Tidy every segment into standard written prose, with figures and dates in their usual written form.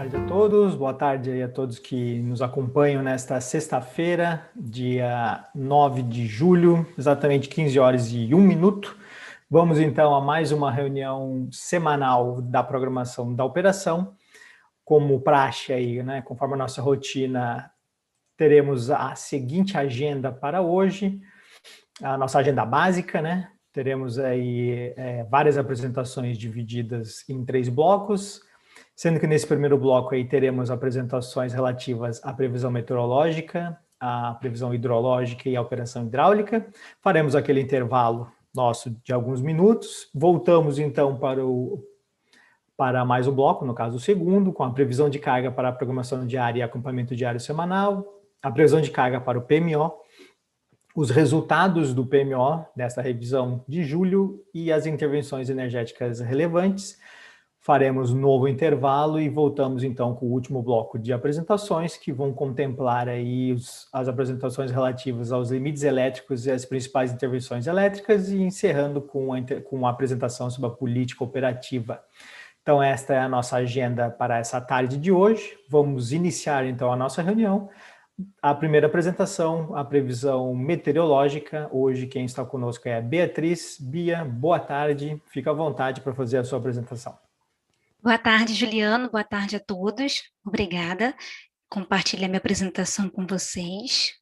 Boa tarde a todos, boa tarde aí a todos que nos acompanham nesta sexta-feira, dia 9 de julho, exatamente 15 horas e 1 minuto. Vamos então a mais uma reunião semanal da programação da operação. Como praxe aí, né, conforme a nossa rotina, teremos a seguinte agenda para hoje, a nossa agenda básica, né? Teremos aí várias apresentações divididas em 3 blocos, sendo que nesse primeiro bloco aí teremos apresentações relativas à previsão meteorológica, à previsão hidrológica e à operação hidráulica. Faremos aquele intervalo nosso de alguns minutos. Voltamos então para mais um bloco, no caso o segundo, com a previsão de carga para a programação diária e acompanhamento diário semanal, a previsão de carga para o PMO, os resultados do PMO desta revisão de julho e as intervenções energéticas relevantes. Faremos um novo intervalo e voltamos então com o último bloco de apresentações que vão contemplar aí as apresentações relativas aos limites elétricos e as principais intervenções elétricas e encerrando com a apresentação sobre a política operativa. Então esta é a nossa agenda para essa tarde de hoje. Vamos iniciar então a nossa reunião. A primeira apresentação, a previsão meteorológica. Hoje quem está conosco é a Beatriz. Bia, boa tarde. Fica à vontade para fazer a sua apresentação. Boa tarde, Juliano. Boa tarde a todos. Obrigada. Compartilhar minha apresentação com vocês.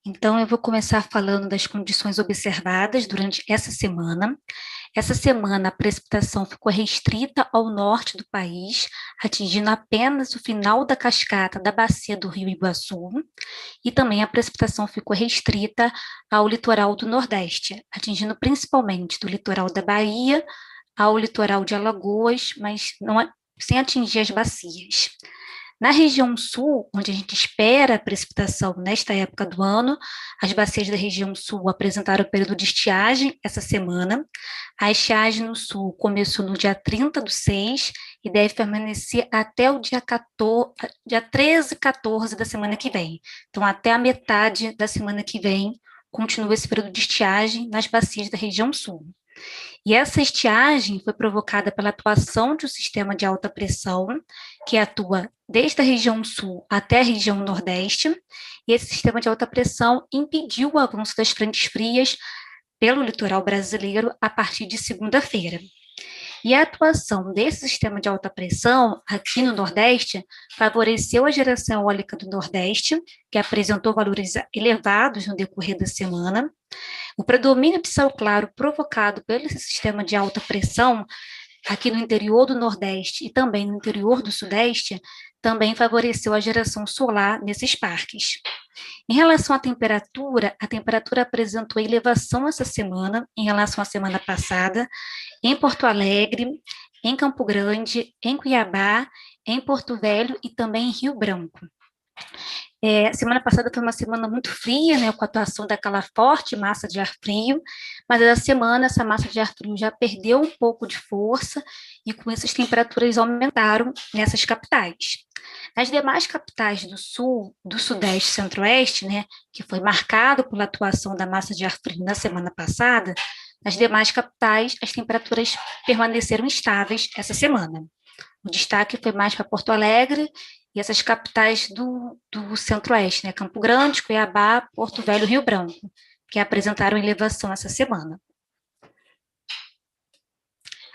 Então, eu vou começar falando das condições observadas durante essa semana. Essa semana, a precipitação ficou restrita ao norte do país, atingindo apenas o final da cascata da bacia do Rio Iguaçu, e também a precipitação ficou restrita ao litoral do Nordeste, atingindo principalmente do litoral da Bahia ao litoral de Alagoas, mas sem atingir as bacias. Na região sul, onde a gente espera a precipitação nesta época do ano, as bacias da região sul apresentaram o período de estiagem essa semana. A estiagem no sul começou no dia 30/6 e deve permanecer até o dia 13 e 14 da semana que vem. Então, até a metade da semana que vem, continua esse período de estiagem nas bacias da região sul. E essa estiagem foi provocada pela atuação de um sistema de alta pressão, que atua desde a região sul até a região nordeste, e esse sistema de alta pressão impediu o avanço das frentes frias pelo litoral brasileiro a partir de segunda-feira. E a atuação desse sistema de alta pressão aqui no Nordeste favoreceu a geração eólica do Nordeste, que apresentou valores elevados no decorrer da semana. O predomínio de céu claro provocado pelo sistema de alta pressão aqui no interior do Nordeste e também no interior do Sudeste também favoreceu a geração solar nesses parques. Em relação à temperatura, a temperatura apresentou elevação essa semana em relação à semana passada, em Porto Alegre, em Campo Grande, em Cuiabá, em Porto Velho e também em Rio Branco. Semana passada foi uma semana muito fria, né, com a atuação daquela forte massa de ar frio, mas essa semana essa massa de ar frio já perdeu um pouco de força e com isso as temperaturas aumentaram nessas capitais. Nas demais capitais do sul, do sudeste e centro-oeste, né, que foi marcado pela atuação da massa de ar frio na semana passada, nas demais capitais as temperaturas permaneceram estáveis essa semana. O destaque foi mais para Porto Alegre e essas capitais do centro-oeste, né? Campo Grande, Cuiabá, Porto Velho, Rio Branco, que apresentaram elevação essa semana.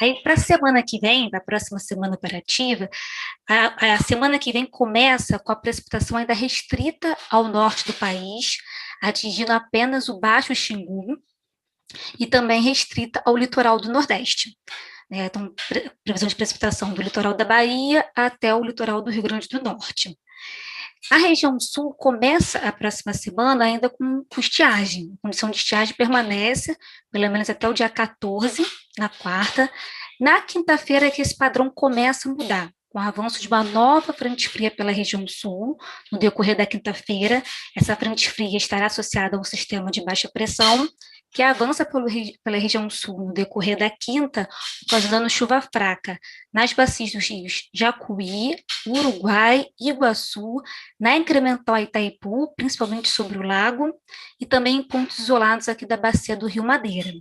Aí, para a semana que vem, para a próxima semana operativa, a semana que vem começa com a precipitação ainda restrita ao norte do país, atingindo apenas o Baixo Xingu, e também restrita ao litoral do Nordeste. Então, previsão de precipitação do litoral da Bahia até o litoral do Rio Grande do Norte. A região sul começa a próxima semana ainda com estiagem. A condição de estiagem permanece, pelo menos até o dia 14, na quarta. Na quinta-feira é que esse padrão começa a mudar, com o avanço de uma nova frente fria pela região sul. No decorrer da quinta-feira, essa frente fria estará associada a um sistema de baixa pressão, que avança pela região sul no decorrer da quinta, ocasionando chuva fraca nas bacias dos rios Jacuí, Uruguai, Iguaçu, na incremental Itaipu, principalmente sobre o lago, e também em pontos isolados aqui da bacia do Rio Madeira.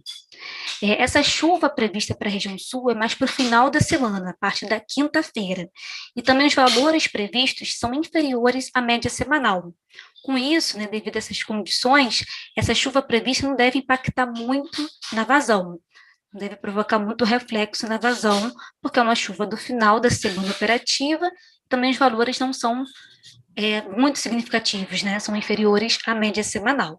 Essa chuva prevista para a região sul é mais para o final da semana, a partir da quinta-feira. E também os valores previstos são inferiores à média semanal. Com isso, né, devido a essas condições, essa chuva prevista não deve impactar muito na vazão, não deve provocar muito reflexo na vazão, porque é uma chuva do final da semana operativa, também os valores não são muito significativos, né, são inferiores à média semanal.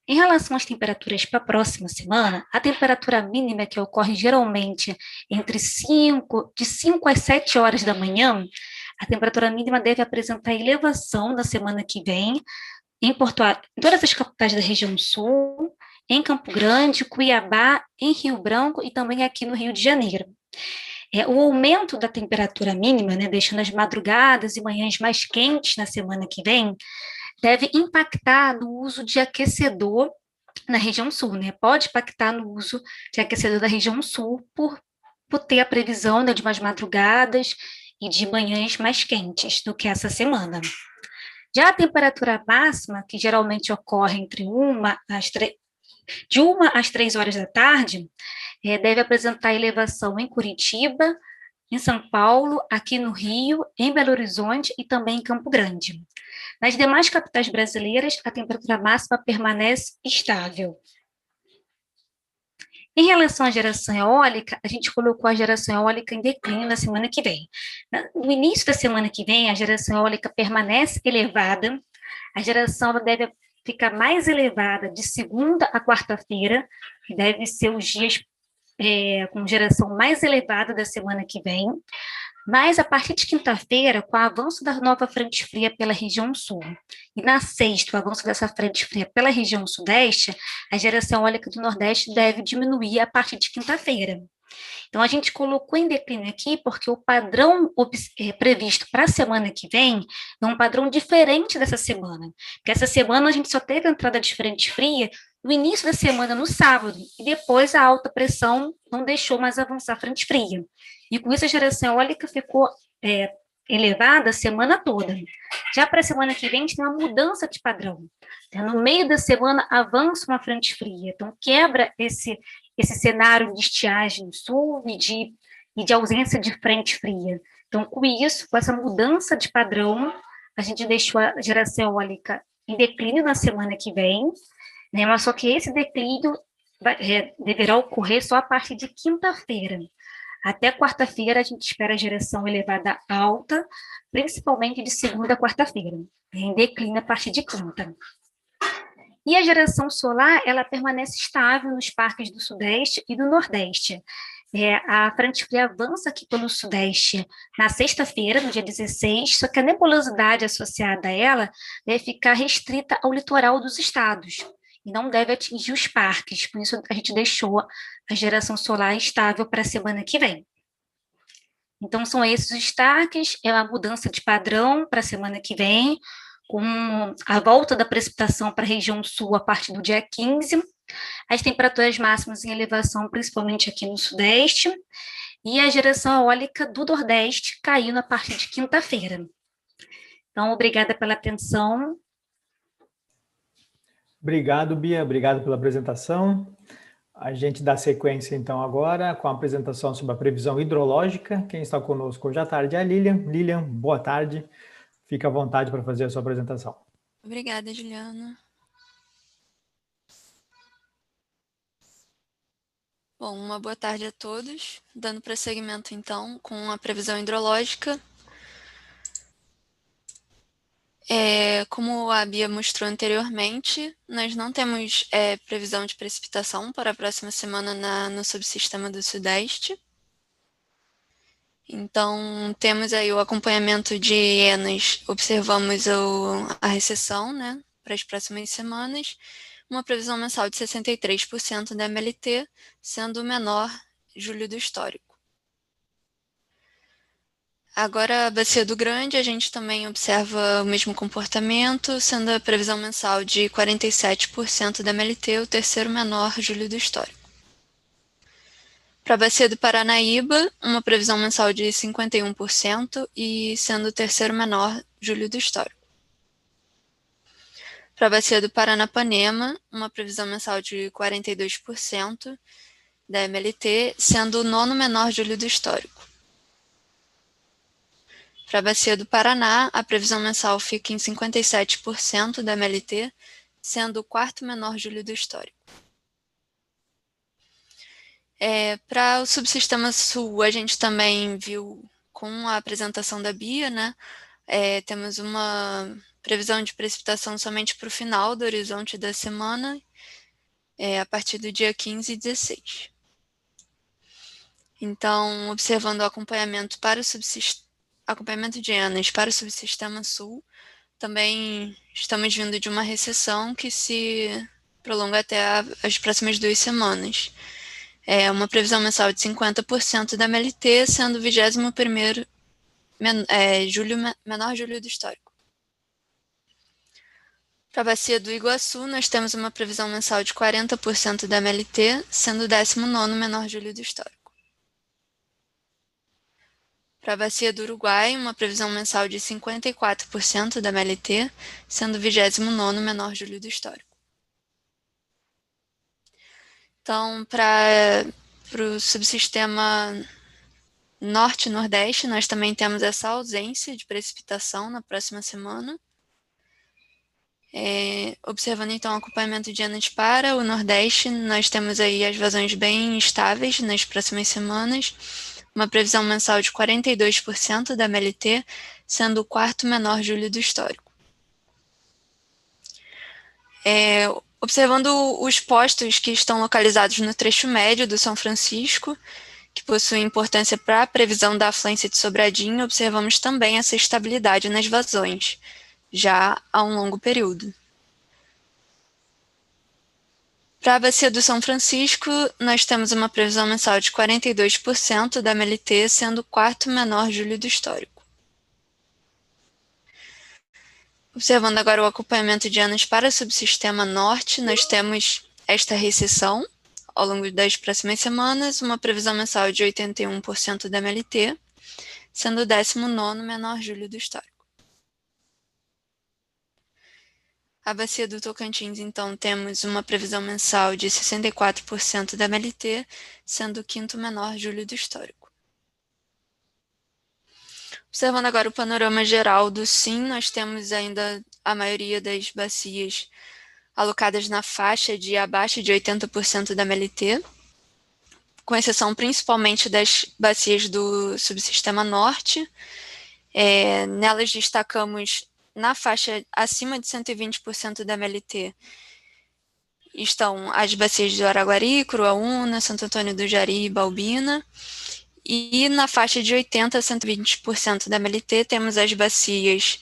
Em relação às temperaturas para a próxima semana, a temperatura mínima que ocorre geralmente de 5 às 7 horas da manhã, a temperatura mínima deve apresentar elevação na semana que vem, em todas as capitais da região sul, em Campo Grande, Cuiabá, em Rio Branco e também aqui no Rio de Janeiro. O aumento da temperatura mínima, né, deixando as madrugadas e manhãs mais quentes na semana que vem, deve impactar no uso de aquecedor na região sul, né? Pode impactar no uso de aquecedor da região sul por ter a previsão, né, de umas madrugadas e de manhãs mais quentes do que essa semana. Já a temperatura máxima, que geralmente ocorre de 1 às 3 horas da tarde, deve apresentar elevação em Curitiba, em São Paulo, aqui no Rio, em Belo Horizonte e também em Campo Grande. Nas demais capitais brasileiras, a temperatura máxima permanece estável. Em relação à geração eólica, a gente colocou a geração eólica em declínio na semana que vem. No início da semana que vem, a geração eólica permanece elevada, a geração deve ficar mais elevada de segunda a quarta-feira, que deve ser os dias com geração mais elevada da semana que vem, mas a partir de quinta-feira, com o avanço da nova frente fria pela região sul, e na sexta, o avanço dessa frente fria pela região sudeste, a geração eólica do Nordeste deve diminuir a partir de quinta-feira. Então, a gente colocou em declínio aqui porque o padrão previsto para a semana que vem é um padrão diferente dessa semana. Porque essa semana a gente só teve a entrada de frente fria no início da semana, no sábado, e depois a alta pressão não deixou mais avançar a frente fria. E com isso a geração eólica ficou elevada a semana toda. Já para a semana que vem, a gente tem uma mudança de padrão. No meio da semana, avança uma frente fria. Então, quebra esse cenário de estiagem no sul e de ausência de frente fria. Então, com isso, com essa mudança de padrão, a gente deixou a geração eólica em declínio na semana que vem, né? Mas só que esse declínio deverá ocorrer só a partir de quinta-feira. Até quarta-feira, a gente espera a geração elevada alta, principalmente de segunda a quarta-feira, em declínio a partir de quinta. E a geração solar, ela permanece estável nos parques do Sudeste e do Nordeste. A frente fria avança aqui pelo Sudeste na sexta-feira, no dia 16, só que a nebulosidade associada a ela deve ficar restrita ao litoral dos estados e não deve atingir os parques. Por isso, a gente deixou a geração solar estável para a semana que vem. Então, são esses os destaques, é uma mudança de padrão para a semana que vem, com a volta da precipitação para a região sul a partir do dia 15, as temperaturas máximas em elevação, principalmente aqui no Sudeste, e a geração eólica do Nordeste caindo a partir de quinta-feira. Então, obrigada pela atenção. Obrigado, Bia, obrigado pela apresentação. A gente dá sequência, então, agora com a apresentação sobre a previsão hidrológica. Quem está conosco hoje à tarde é a Lilian. Lilian, boa tarde. Fique à vontade para fazer a sua apresentação. Obrigada, Juliana. Bom, uma boa tarde a todos. Dando prosseguimento, então, com a previsão hidrológica. Como a Bia mostrou anteriormente, nós não temos previsão de precipitação para a próxima semana no subsistema do Sudeste. Então, temos aí o acompanhamento de ENAs, observamos a recessão, né, para as próximas semanas, uma previsão mensal de 63% da MLT, sendo o menor julho do histórico. Agora, a Bacia do Grande, a gente também observa o mesmo comportamento, sendo a previsão mensal de 47% da MLT, o terceiro menor julho do histórico. Para a Bacia do Paranaíba, uma previsão mensal de 51% e sendo o terceiro menor julho do histórico. Para a Bacia do Paranapanema, uma previsão mensal de 42% da MLT, sendo o nono menor julho do histórico. Para a Bacia do Paraná, a previsão mensal fica em 57% da MLT, sendo o quarto menor julho do histórico. Para o subsistema sul, a gente também viu com a apresentação da Bia, né? Temos uma previsão de precipitação somente para o final do horizonte da semana, a partir do dia 15 e 16. Então, observando o acompanhamento de ENAS para o subsistema sul, também estamos vindo de uma recessão que se prolonga até as próximas 2 semanas. Uma previsão mensal de 50% da MLT, sendo o 21º menor julho do histórico. Para a Bacia do Iguaçu, nós temos uma previsão mensal de 40% da MLT, sendo o 19º menor julho do histórico. Para a Bacia do Uruguai, uma previsão mensal de 54% da MLT, sendo o 29º menor julho do histórico. Então, para o subsistema norte e nordeste, nós também temos essa ausência de precipitação na próxima semana. Observando então o acompanhamento de ENAS para o nordeste, nós temos aí as vazões bem estáveis nas próximas semanas, uma previsão mensal de 42% da MLT, sendo o quarto menor julho do histórico. Observando os postos que estão localizados no trecho médio do São Francisco, que possuem importância para a previsão da afluência de Sobradinho, observamos também essa estabilidade nas vazões, já há um longo período. Para a Bacia do São Francisco, nós temos uma previsão mensal de 42% da MLT, sendo o quarto menor julho do histórico. Observando agora o acompanhamento de ENAS para o subsistema norte, nós temos esta recessão ao longo das próximas semanas, uma previsão mensal de 81% da MLT, sendo o 19º menor julho do histórico. A Bacia do Tocantins, então, temos uma previsão mensal de 64% da MLT, sendo o quinto menor julho do histórico. Observando agora o panorama geral do SIM, nós temos ainda a maioria das bacias alocadas na faixa de abaixo de 80% da MLT, com exceção principalmente das bacias do subsistema norte. Nelas destacamos na faixa acima de 120% da MLT estão as bacias de Araguari, Curuaúna, Santo Antônio do Jari e Baubina. E na faixa de 80% a 120% da MLT temos as bacias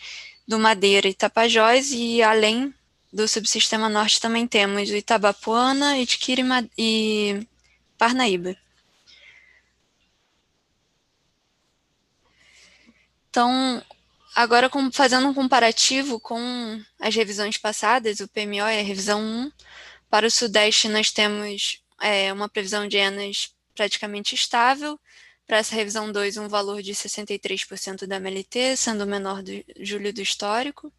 do Madeira e Tapajós, e além do subsistema norte também temos o Itabapoana, Itiquira e Parnaíba. Então, agora fazendo um comparativo com as revisões passadas, o PMO é a revisão 1, para o Sudeste nós temos uma previsão de ENAS praticamente estável. Para essa revisão 2, um valor de 63% da MLT, sendo o menor do julho do histórico.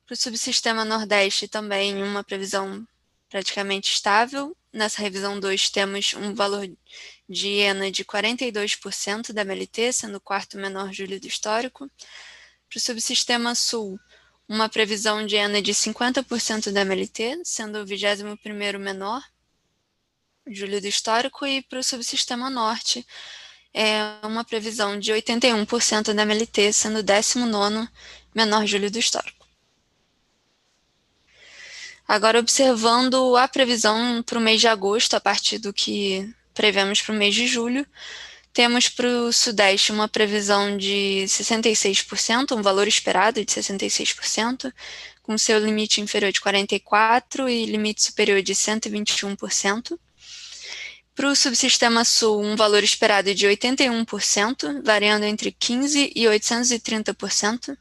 Para o subsistema Nordeste também uma previsão praticamente estável. Nessa revisão 2 temos um valor de ENA de 42% da MLT, sendo o quarto menor julho do histórico. Para o subsistema Sul, uma previsão de ENA de 50% da MLT, sendo o 21º menor julho do histórico. E para o subsistema Norte, uma previsão de 81% da MLT, sendo o 19º menor julho do histórico. Agora, observando a previsão para o mês de agosto, a partir do que prevemos para o mês de julho, temos para o Sudeste uma previsão de 66%, um valor esperado de 66%, com seu limite inferior de 44% e limite superior de 121%. Para o subsistema Sul, um valor esperado de 81%, variando entre 15% e 830%.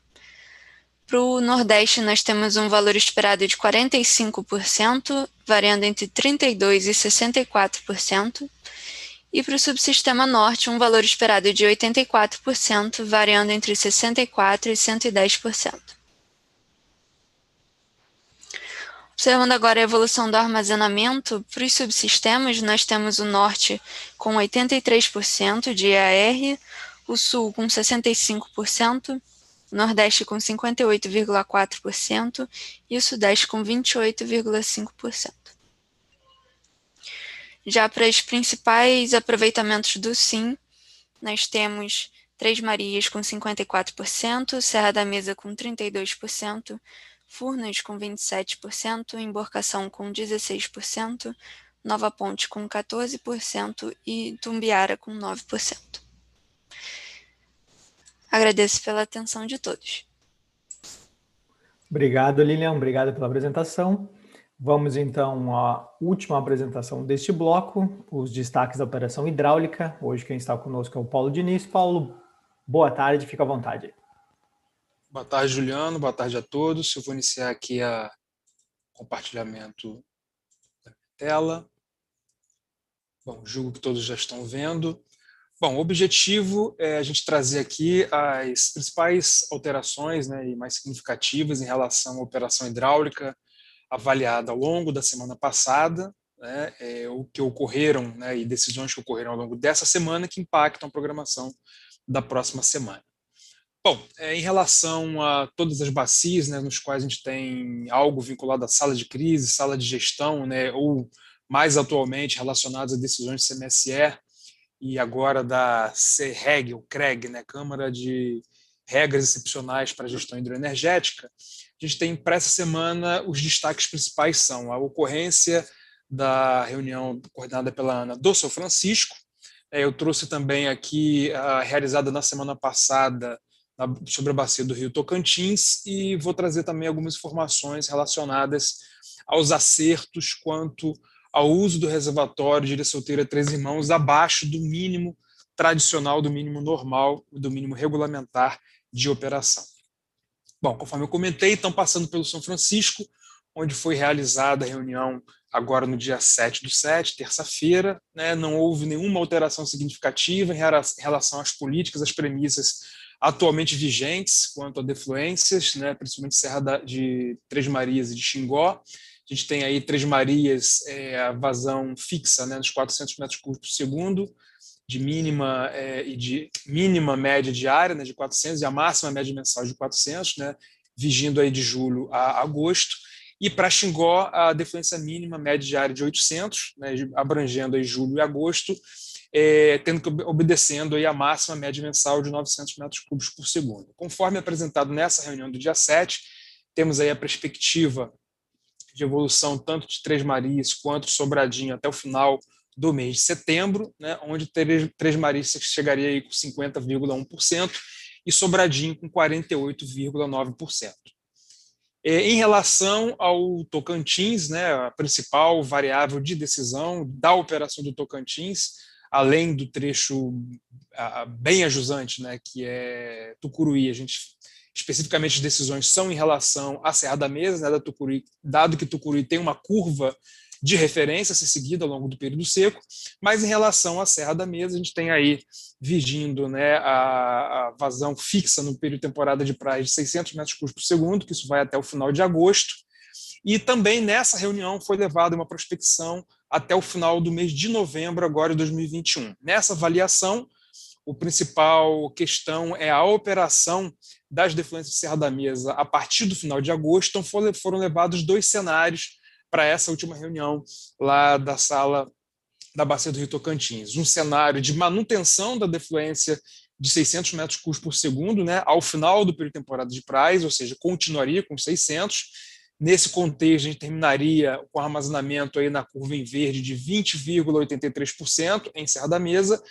Para o Nordeste, nós temos um valor esperado de 45%, variando entre 32% e 64%. E para o subsistema norte, um valor esperado de 84%, variando entre 64% e 110%. Observando agora a evolução do armazenamento, para os subsistemas, nós temos o norte com 83% de EAR, o sul com 65%, o nordeste com 58,4% e o sudeste com 28,5%. Já para os principais aproveitamentos do SIM, nós temos Três Marias com 54%, Serra da Mesa com 32%, Furnas com 27%, Emborcação com 16%, Nova Ponte com 14% e Tumbiara com 9%. Agradeço pela atenção de todos. Obrigado, Lilian. Obrigado pela apresentação. Vamos, então, à última apresentação deste bloco, os destaques da operação hidráulica. Hoje quem está conosco é o Paulo Diniz. Paulo, boa tarde, fica à vontade. Boa tarde, Juliano. Boa tarde a todos. Eu vou iniciar aqui o compartilhamento da tela. Bom, julgo que todos já estão vendo. Bom, o objetivo é a gente trazer aqui as principais alterações, né, e mais significativas em relação à operação hidráulica avaliada ao longo da semana passada, né, o que ocorreram, né, e decisões que ocorreram ao longo dessa semana que impactam a programação da próxima semana. Bom, em relação a todas as bacias, né, nos quais a gente tem algo vinculado à sala de crise, sala de gestão, né, ou mais atualmente relacionados a decisões de CMSE e agora da CREG, o CREG, né, Câmara de Regras Excepcionais para a Gestão Hidroenergética, a gente tem para essa semana os destaques principais são a ocorrência da reunião coordenada pela Ana do São Francisco. Eu trouxe também aqui a realizada na semana passada sobre a bacia do Rio Tocantins e vou trazer também algumas informações relacionadas aos acertos quanto ao uso do reservatório de Ilha Solteira Três Irmãos abaixo do mínimo tradicional, do mínimo normal, do mínimo regulamentar de operação. Bom, conforme eu comentei, então passando pelo São Francisco, onde foi realizada a reunião agora no dia 7/7, terça-feira, né, não houve nenhuma alteração significativa em relação às políticas, às premissas atualmente vigentes quanto a defluências, né, principalmente Serra de Três Marias e de Xingó. A gente tem aí Três Marias, a vazão fixa, né, nos 400 metros cúbicos por segundo, de mínima e de mínima média diária, né, de 400, e a máxima média mensal de 400, né, vigindo aí de julho a agosto. E para Xingó, a defluência mínima média diária de 800, né, abrangendo aí julho e agosto, obedecendo aí a máxima média mensal de 900 metros cúbicos por segundo. Conforme apresentado nessa reunião do dia 7, temos aí a perspectiva de evolução tanto de Três Marias quanto de Sobradinho até o final do mês de setembro, né, onde Três Marias chegaria aí com 50,1% e Sobradinho com 48,9%. Em relação ao Tocantins, né, a principal variável de decisão da operação do Tocantins, além do trecho bem ajusante, né, que é Tucuruí, a gente especificamente as decisões são em relação à Serra da Mesa, né, da Tucuruí, dado que Tucuruí tem uma curva de referência a ser seguida ao longo do período seco, mas em relação à Serra da Mesa, a gente tem aí vigindo, né, a vazão fixa no período de temporada de praia de 600 metros cúbicos por segundo, que isso vai até o final de agosto, e também nessa reunião foi levada uma prospecção até o final do mês de novembro agora de 2021. Nessa avaliação, a principal questão é a operação das defluências de Serra da Mesa a partir do final de agosto, então foram levados dois cenários para essa última reunião lá da sala da Bacia do Rio Tocantins. Um cenário de manutenção da defluência de 600 metros cúbicos por segundo, né, ao final do período de temporada de praias, ou seja, continuaria com 600. Nesse contexto, a gente terminaria com armazenamento aí na curva em verde de 20,83% em Serra da Mesa,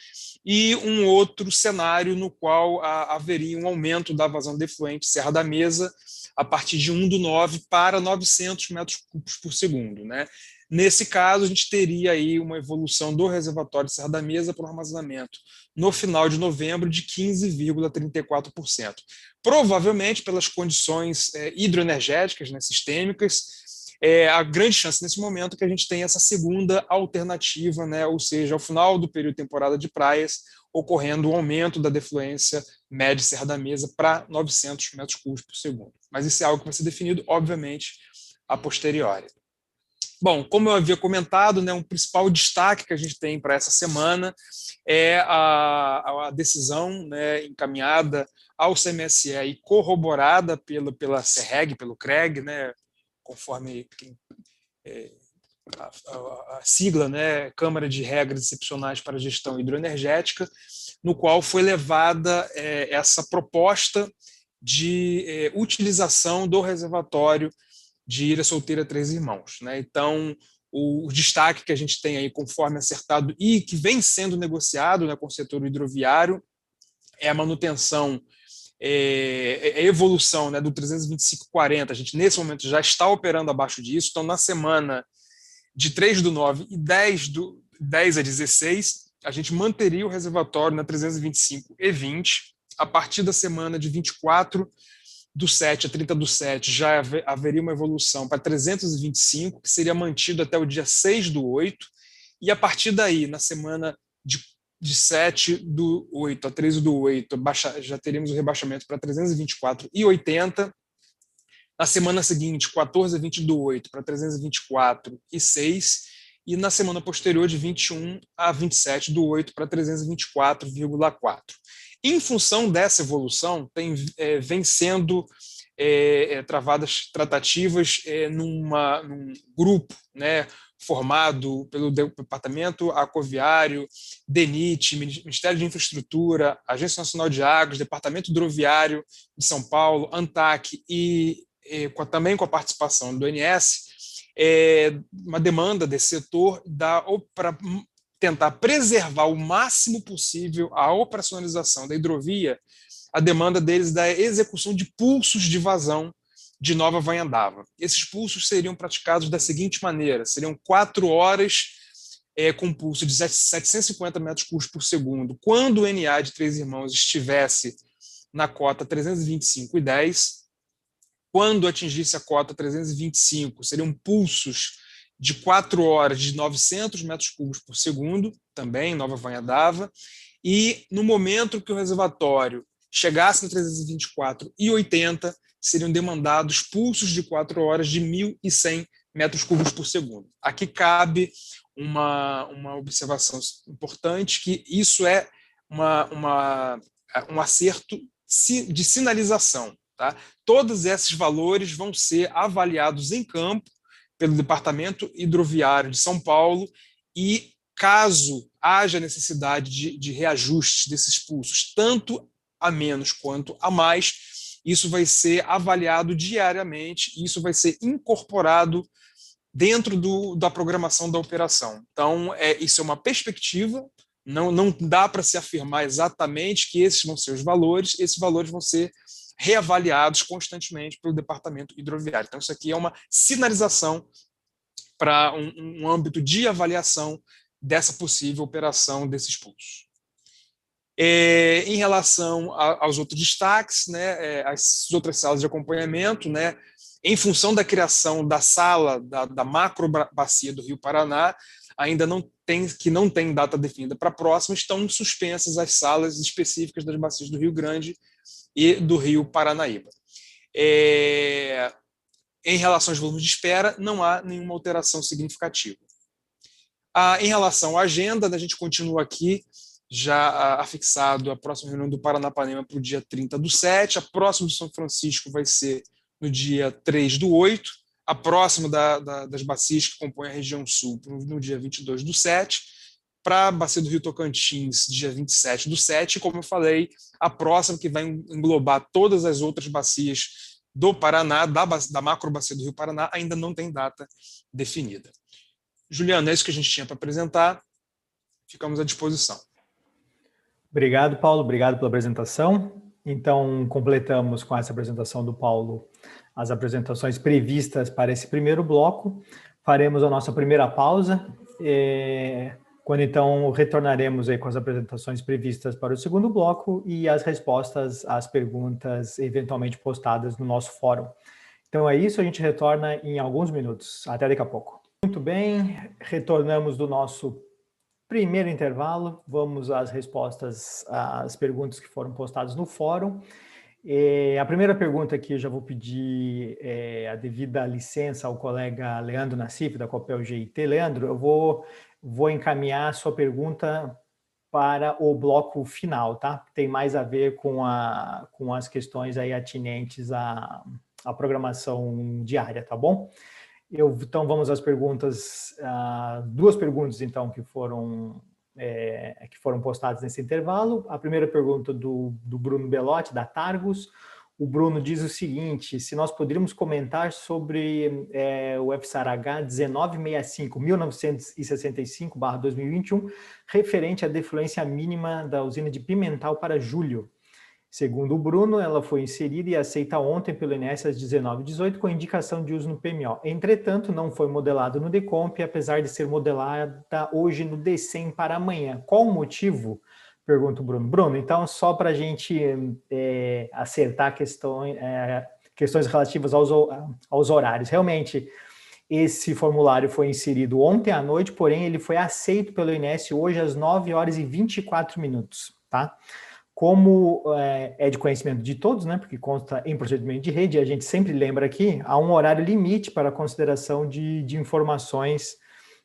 e um outro cenário no qual haveria um aumento da vazão defluente Serra da Mesa a partir de 1/9 para 900 metros cúbicos por segundo, né? Nesse caso, a gente teria aí uma evolução do reservatório de Serra da Mesa para o armazenamento no final de novembro de 15,34%. Provavelmente pelas condições hidroenergéticas, né, sistêmicas, a grande chance nesse momento é que a gente tenha essa segunda alternativa, né? Ou seja, ao final do período de temporada de praias, ocorrendo um aumento da defluência média Serra da Mesa para 900 metros cúbicos por segundo. Mas isso é algo que vai ser definido, obviamente, a posteriori. Bom, como eu havia comentado, né, um principal destaque que a gente tem para essa semana é a decisão, né, encaminhada ao CMSE e corroborada pela CERREG, pelo CREG, né, conforme a sigla, né, Câmara de Regras Excepcionais para a Gestão Hidroenergética, no qual foi levada essa proposta de utilização do reservatório de Ilha Solteira Três Irmãos, né? Então, o destaque que a gente tem aí, conforme acertado e que vem sendo negociado, né, com o setor hidroviário, é a manutenção, a evolução, né, do 325/40. A gente, nesse momento, já está operando abaixo disso. Então, na semana de 3/9 e 10/16, a gente manteria o reservatório na 325/20. A partir da semana de 24/7 a 30/7, já haveria uma evolução para 325, que seria mantido até o dia 6/8, e a partir daí, na semana de 7/8 a 13/8, já teríamos o rebaixamento para 324/80, na semana seguinte, 14 a 20/8, para 324/6, e na semana posterior, de 21 a 27/8, para 324,4. Em função dessa evolução, vem sendo travadas tratativas num grupo, né, formado pelo Departamento Aquaviário, DENIT, Ministério de Infraestrutura, Agência Nacional de Águas, Departamento Hidroviário de São Paulo, ANTAC e também com a participação do ONS, uma demanda desse setor para tentar preservar o máximo possível a operacionalização da hidrovia, a demanda deles da execução de pulsos de vazão de Nova Vanhandava. Esses pulsos seriam praticados da seguinte maneira: seriam 4 horas com pulso de 750 metros cúbicos por segundo, quando o NA de Três Irmãos estivesse na cota 325/10. Quando atingisse a cota 325, seriam pulsos de 4 horas de 900 metros cúbicos por segundo, também em Nova Vanhandava, e no momento que o reservatório chegasse no 324/80, seriam demandados pulsos de 4 horas de 1.100 metros cúbicos por segundo. Aqui cabe uma observação importante, que isso é um acerto de sinalização. Tá? Todos esses valores vão ser avaliados em campo pelo Departamento Hidroviário de São Paulo, e caso haja necessidade de reajuste desses pulsos, tanto a menos quanto a mais, isso vai ser avaliado diariamente e isso vai ser incorporado dentro da programação da operação. Então, isso é uma perspectiva, não dá para se afirmar exatamente que esses vão ser os valores vão ser reavaliados constantemente pelo Departamento Hidroviário. Então, isso aqui é uma sinalização para um âmbito de avaliação dessa possível operação desses pulsos. Em relação aos outros destaques, né, as outras salas de acompanhamento, né, em função da criação da sala da macro bacia do Rio Paraná, ainda não tem data definida para a próxima, estão suspensas as salas específicas das bacias do Rio Grande e do Rio Paranaíba. Em relação aos volumes de espera, não há nenhuma alteração significativa. Em relação à agenda, a gente continua aqui, já afixado a próxima reunião do Paranapanema para o dia 30/7, a próxima do São Francisco vai ser no dia 3/8, a próxima das bacias que compõem a região sul no dia 22/7, para a bacia do Rio Tocantins, dia 27/7, e, como eu falei, a próxima, que vai englobar todas as outras bacias do Paraná, da macro bacia do Rio Paraná, ainda não tem data definida. Juliano, é isso que a gente tinha para apresentar. Ficamos à disposição. Obrigado, Paulo. Obrigado pela apresentação. Então, completamos com essa apresentação do Paulo as apresentações previstas para esse primeiro bloco. Faremos a nossa primeira pausa, quando então retornaremos aí com as apresentações previstas para o segundo bloco e as respostas às perguntas eventualmente postadas no nosso fórum. Então é isso, a gente retorna em alguns minutos. Até daqui a pouco. Muito bem, retornamos do nosso primeiro intervalo. Vamos às respostas às perguntas que foram postadas no fórum. A primeira pergunta aqui, eu já vou pedir a devida licença ao colega Leandro Nassif, da Copel GIT. Leandro, eu vou encaminhar a sua pergunta para o bloco final, tá? Tem mais a ver com as questões aí atinentes à programação diária, tá bom? Então, vamos às perguntas, duas perguntas, então, que foram postadas nesse intervalo. A primeira pergunta do Bruno Belotti, da Targus. O Bruno diz o seguinte: se nós poderíamos comentar sobre o FSARH 1965/2021, referente à defluência mínima da usina de Pimental para julho. Segundo o Bruno, ela foi inserida e aceita ontem pelo INS às 19h18 com indicação de uso no PMO. Entretanto, não foi modelado no DECOMP, apesar de ser modelada hoje no DECEM para amanhã. Qual o motivo? Pergunta o Bruno. Bruno, então, só para a gente acertar questões relativas aos horários. Realmente, esse formulário foi inserido ontem à noite, porém, ele foi aceito pelo INS hoje às 9h24, tá? Como é de conhecimento de todos, né, porque consta em procedimento de rede, a gente sempre lembra aqui, há um horário limite para a consideração de informações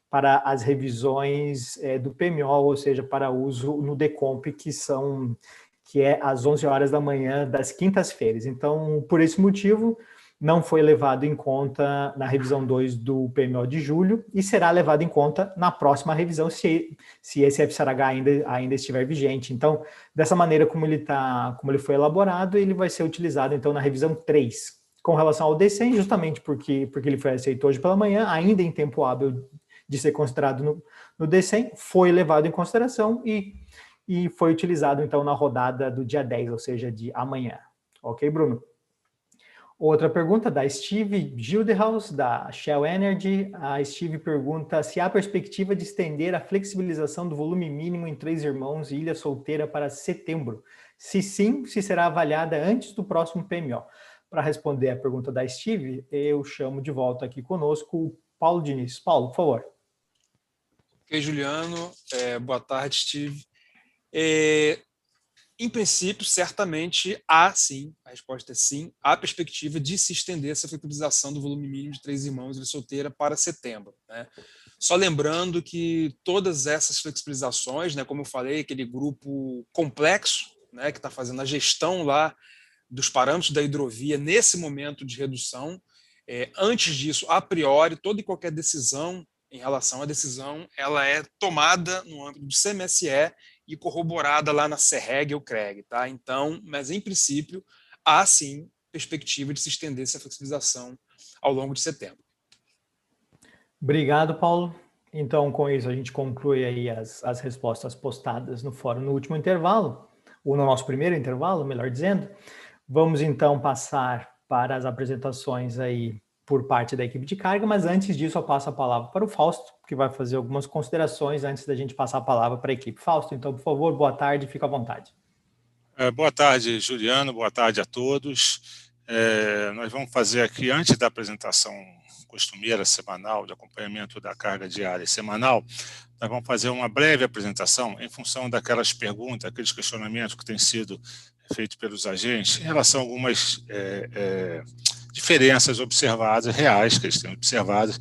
para as revisões do PMO, ou seja, para uso no DECOMP, que é às 11 horas da manhã das quintas-feiras. Então, por esse motivo, não foi levado em conta na revisão 2 do PMO de julho e será levado em conta na próxima revisão, se esse FSARH ainda estiver vigente. Então, dessa maneira como ele foi elaborado, ele vai ser utilizado, então, na revisão 3. Com relação ao DECEM, justamente porque ele foi aceito hoje pela manhã, ainda em tempo hábil de ser considerado no DECEM, foi levado em consideração e foi utilizado, então, na rodada do dia 10, ou seja, de amanhã. Ok, Bruno? Outra pergunta da Steve Gildehaus, da Shell Energy. A Steve pergunta se há perspectiva de estender a flexibilização do volume mínimo em Três Irmãos e Ilha Solteira para setembro. Se sim, se será avaliada antes do próximo PMO. Para responder a pergunta da Steve, eu chamo de volta aqui conosco o Paulo Diniz. Paulo, por favor. Ok, Juliano. Boa tarde, Steve. Em princípio, certamente há sim, a resposta é sim, há perspectiva de se estender essa flexibilização do volume mínimo de Três Irmãos e Ilha Solteira para setembro, né? Só lembrando que todas essas flexibilizações, né, como eu falei, aquele grupo complexo, né, que está fazendo a gestão lá dos parâmetros da hidrovia nesse momento de redução, antes disso, a priori, toda e qualquer decisão em relação à decisão, ela é tomada no âmbito do CMSE e corroborada lá na CERREG ou CREG, tá? Então, mas em princípio, há sim perspectiva de se estender essa flexibilização ao longo de setembro. Obrigado, Paulo. Então, com isso, a gente conclui aí as respostas postadas no fórum no último intervalo, ou no nosso primeiro intervalo, melhor dizendo. Vamos, então, passar para as apresentações aí por parte da equipe de carga, mas antes disso eu passo a palavra para o Fausto, que vai fazer algumas considerações antes da gente passar a palavra para a equipe. Fausto, então, por favor, boa tarde, fica à vontade. Boa tarde, Juliano, boa tarde a todos. Nós vamos fazer aqui, antes da apresentação costumeira semanal, de acompanhamento da carga diária semanal, nós vamos fazer uma breve apresentação em função daquelas perguntas, aqueles questionamentos que têm sido feitos pelos agentes em relação a algumas diferenças observadas, reais, que eles têm observado,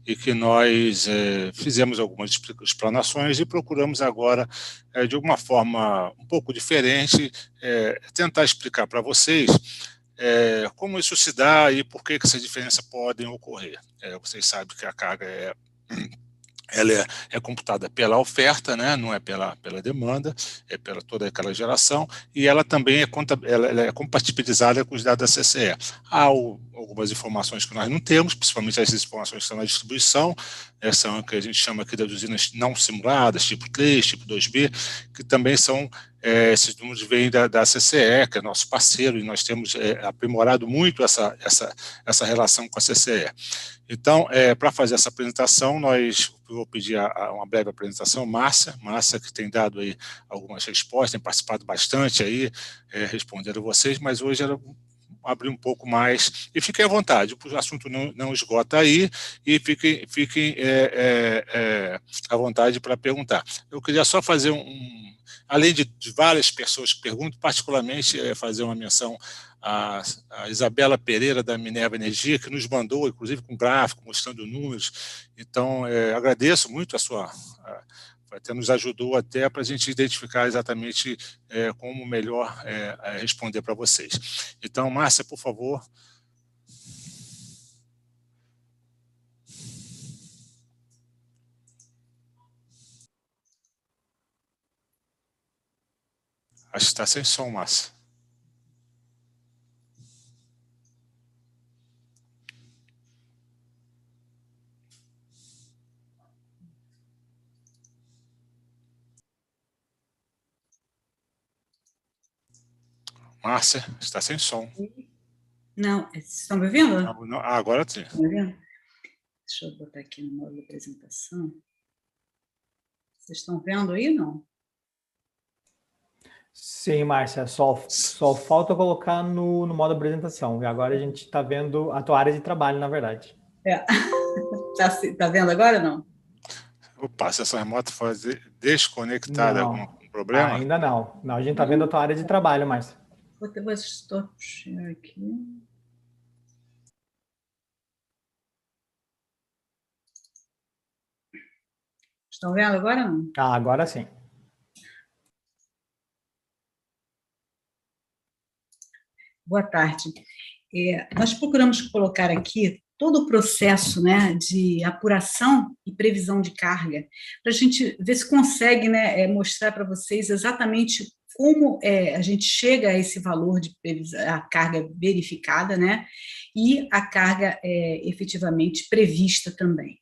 e que nós fizemos algumas explanações e procuramos agora, de alguma forma um pouco diferente, tentar explicar para vocês como isso se dá e por que essas diferenças podem ocorrer. Vocês sabem que a carga ela é computada pela oferta, né? Não é pela demanda, é pela toda aquela geração, e ela também ela é compatibilizada com os dados da CCE. Há algumas informações que nós não temos, principalmente as informações que estão na distribuição, são o que a gente chama aqui das usinas não simuladas, tipo 3, tipo 2B, que também são, esses números vêm da CCE, que é nosso parceiro, e nós temos aprimorado muito essa relação com a CCE. Então, para fazer essa apresentação, eu vou pedir uma breve apresentação, Márcia, que tem dado aí algumas respostas, tem participado bastante aí, respondendo vocês, mas hoje ela abrir um pouco mais. E fiquem à vontade, o assunto não esgota aí, e fiquem à vontade para perguntar. Eu queria só fazer além de várias pessoas que perguntam, particularmente fazer uma menção a Isabela Pereira, da Minerva Energia, que nos mandou, inclusive, com gráfico, mostrando números. Então, agradeço muito até nos ajudou até para a gente identificar exatamente como melhor responder para vocês. Então, Márcia, por favor. Acho que está sem som, Márcia. Márcia, está sem som. Não, vocês estão me ouvindo? Não, agora sim. Estão me ouvindo? Deixa eu botar aqui no modo de apresentação. Vocês estão vendo aí, não? Sim, Márcia, só falta colocar no modo apresentação. E agora a gente está vendo a tua área de trabalho, na verdade. Tá vendo agora ou não? Opa, a sessão remota foi desconectada, algum problema? Ainda não. Não, a gente está vendo a tua área de trabalho, Márcia. Vou ter um stop share aqui. Estão vendo agora ou não? Agora sim. Boa tarde. Nós procuramos colocar aqui todo o processo, né, de apuração e previsão de carga, para a gente ver se consegue, né, mostrar para vocês exatamente como a gente chega a esse valor de a carga verificada, né, e a carga efetivamente prevista também.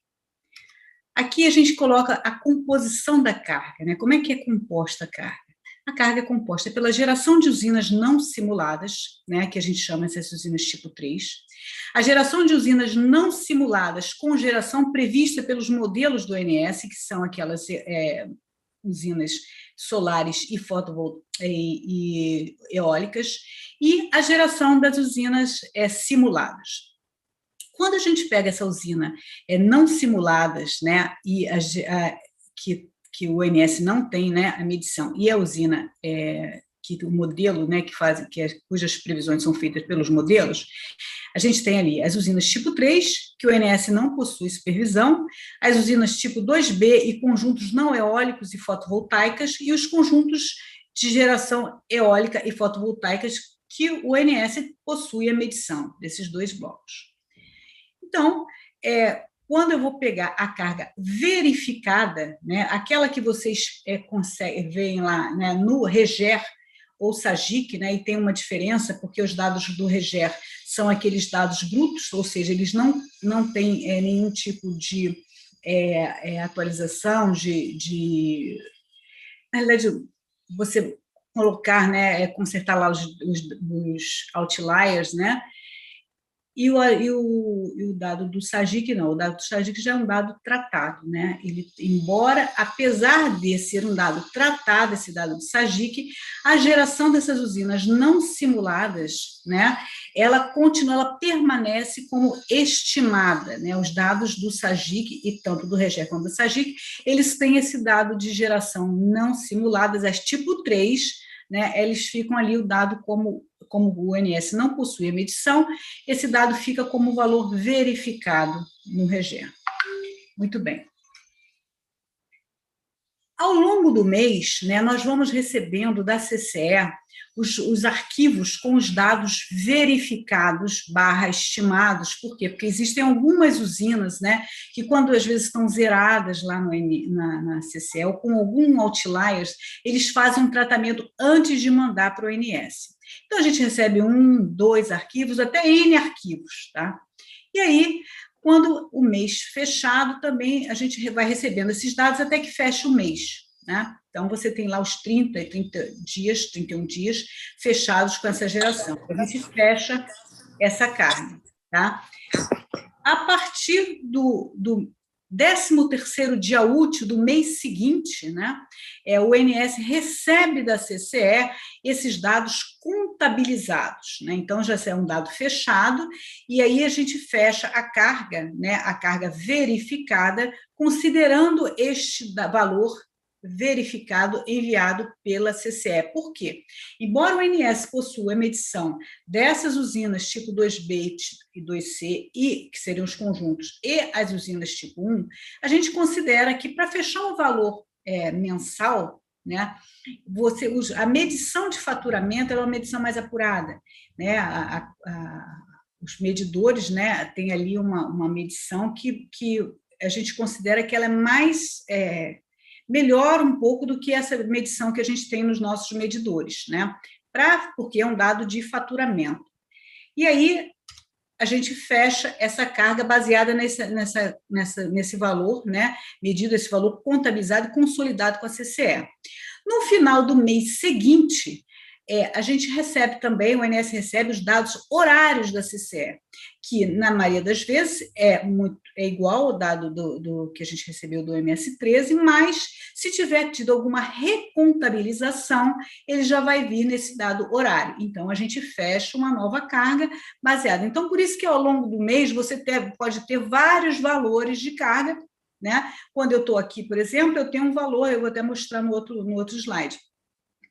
Aqui a gente coloca a composição da carga, né, como é que é composta a carga? A carga é composta pela geração de usinas não simuladas, né, que a gente chama essas usinas tipo 3, a geração de usinas não simuladas com geração prevista pelos modelos do ONS, que são aquelas usinas solares e eólicas, e a geração das usinas simuladas. Quando a gente pega essa usina não simuladas, né, e que o ONS não tem, né, a medição, e a usina que o modelo, né, cujas previsões são feitas pelos modelos, a gente tem ali as usinas tipo 3, que o ONS não possui supervisão, as usinas tipo 2B e conjuntos não eólicos e fotovoltaicas, e os conjuntos de geração eólica e fotovoltaicas que o ONS possui a medição desses dois blocos. Então, quando eu vou pegar a carga verificada, né, aquela que vocês veem lá, né, no REGER ou SAGIC, né, e tem uma diferença, porque os dados do REGER são aqueles dados brutos, ou seja, eles não têm nenhum tipo de atualização, na verdade, você colocar, né, consertar lá os outliers, né, e o dado do SAGIC, não, o dado do SAGIC já é um dado tratado, né? Ele, embora, apesar de ser um dado tratado, esse dado do SAGIC, a geração dessas usinas não simuladas, né, ela permanece como estimada, né? Os dados do SAGIC, e tanto do REGER quanto do SAGIC, eles têm esse dado de geração não simuladas, as tipo 3, né, eles ficam ali o dado como o ONS não possui a medição, esse dado fica como valor verificado no REGER. Muito bem. Ao longo do mês, né, nós vamos recebendo da CCE os arquivos com os dados verificados / estimados. Por quê? Porque existem algumas usinas, né, que quando às vezes estão zeradas lá na CCE ou com algum outliers, eles fazem um tratamento antes de mandar para o ONS. Então, a gente recebe 1, 2 arquivos, até N arquivos, tá? E aí, quando o mês fechado, também a gente vai recebendo esses dados até que feche o mês, né? Então, você tem lá os 30 e 31 dias fechados com essa geração. A gente fecha essa carga, tá? A partir 13º dia útil do mês seguinte, né, o INSS recebe da CCE esses dados contabilizados, né? Então já é um dado fechado, e aí a gente fecha a carga, né, a carga verificada, considerando este valor verificado enviado pela CCE. Por quê? Embora o INSS possua a medição dessas usinas tipo 2B e 2C, e que seriam os conjuntos, e as usinas tipo 1, a gente considera que para fechar um valor mensal, né, a medição de faturamento é uma medição mais apurada, né? Os medidores, né, tem ali uma medição que a gente considera que ela é mais melhor um pouco do que essa medição que a gente tem nos nossos medidores, né? Porque é um dado de faturamento. E aí a gente fecha essa carga baseada nesse valor, né? Medido esse valor contabilizado e consolidado com a CCE. No final do mês seguinte, a gente recebe também, o INSS recebe os dados horários da CCE, que, na maioria das vezes, é igual ao dado do que a gente recebeu do MS13, mas, se tiver tido alguma recontabilização, ele já vai vir nesse dado horário. Então, a gente fecha uma nova carga baseada. Então, por isso que, ao longo do mês, você pode ter vários valores de carga, né? Quando eu estou aqui, por exemplo, eu tenho um valor, eu vou até mostrar no outro slide.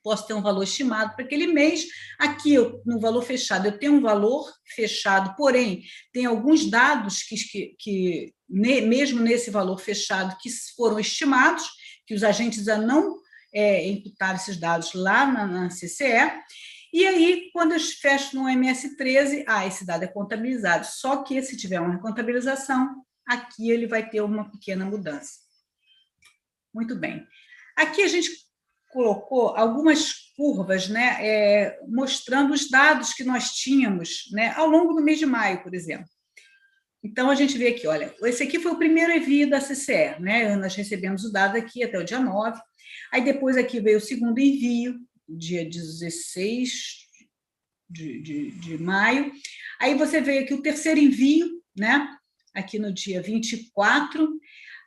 Posso ter um valor estimado para aquele mês. Aqui, no valor fechado, eu tenho um valor fechado, porém, tem alguns dados que mesmo nesse valor fechado, que foram estimados, que os agentes já não imputaram esses dados lá na CCE, e aí, quando eu fecho no MS13, esse dado é contabilizado, só que se tiver uma recontabilização, aqui ele vai ter uma pequena mudança. Muito bem. Aqui a gente colocou algumas curvas, né, mostrando os dados que nós tínhamos, né, ao longo do mês de maio, por exemplo. Então, a gente vê aqui, olha, esse aqui foi o primeiro envio da CCE, né, nós recebemos o dado aqui até o dia 9, aí depois aqui veio o segundo envio, dia 16 de maio, aí você veio aqui o terceiro envio, né, aqui no dia 24,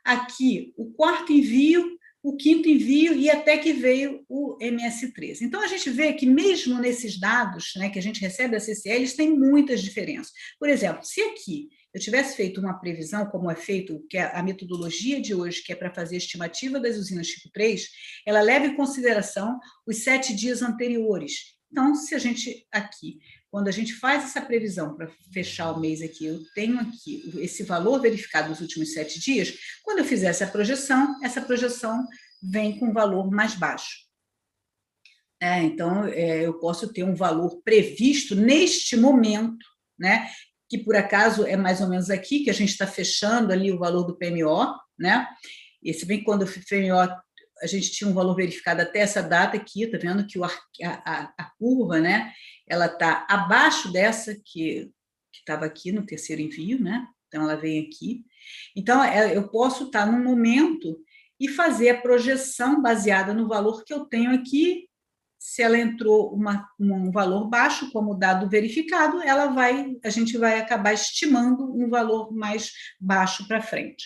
aqui o quarto envio, o quinto envio e até que veio o MS13. Então, a gente vê que mesmo nesses dados, né, que a gente recebe da CCE, eles têm muitas diferenças. Por exemplo, se aqui eu tivesse feito uma previsão, como é feito, que é a metodologia de hoje, que é para fazer a estimativa das usinas tipo 3, ela leva em consideração os 7 dias anteriores. Então, se a gente aqui, quando a gente faz essa previsão para fechar o mês aqui, eu tenho aqui esse valor verificado nos últimos 7 dias, quando eu fizer essa projeção vem com um valor mais baixo. Então, eu posso ter um valor previsto neste momento, né, que por acaso é mais ou menos aqui, que a gente está fechando ali o valor do PMO, né, e se bem que quando o PMO a gente tinha um valor verificado até essa data aqui, está vendo que a curva, né, ela está abaixo dessa que estava aqui no terceiro envio, né, então ela vem aqui. Então, eu posso estar num momento e fazer a projeção baseada no valor que eu tenho aqui. Se ela entrou um valor baixo, como dado verificado, a gente vai acabar estimando um valor mais baixo para frente.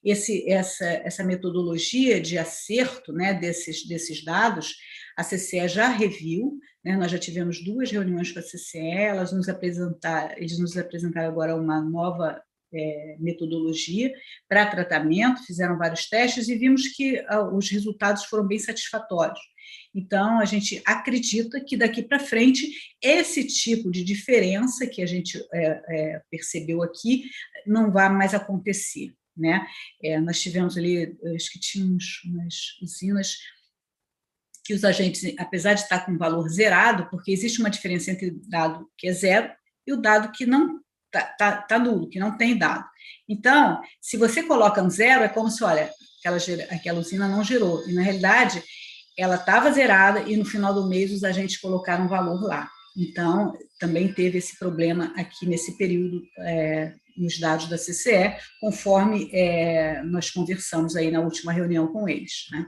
Essa metodologia de acerto, né, desses dados, a CCE já reviu, né, nós já tivemos 2 reuniões com a CCE, eles nos apresentaram agora uma nova metodologia para tratamento, fizeram vários testes e vimos que os resultados foram bem satisfatórios. Então, a gente acredita que daqui para frente, esse tipo de diferença que a gente percebeu aqui não vai mais acontecer, né? Nós tivemos ali, acho que tínhamos umas usinas que os agentes, apesar de estar com valor zerado, porque existe uma diferença entre o dado que é zero e o dado que não está nulo, que não tem dado. Então, se você coloca um zero, é como se, olha, aquela usina não gerou, e na realidade ela estava zerada e no final do mês os agentes colocaram um valor lá. Então, também teve esse problema aqui nesse período nos dados da CCE, conforme nós conversamos aí na última reunião com eles, né?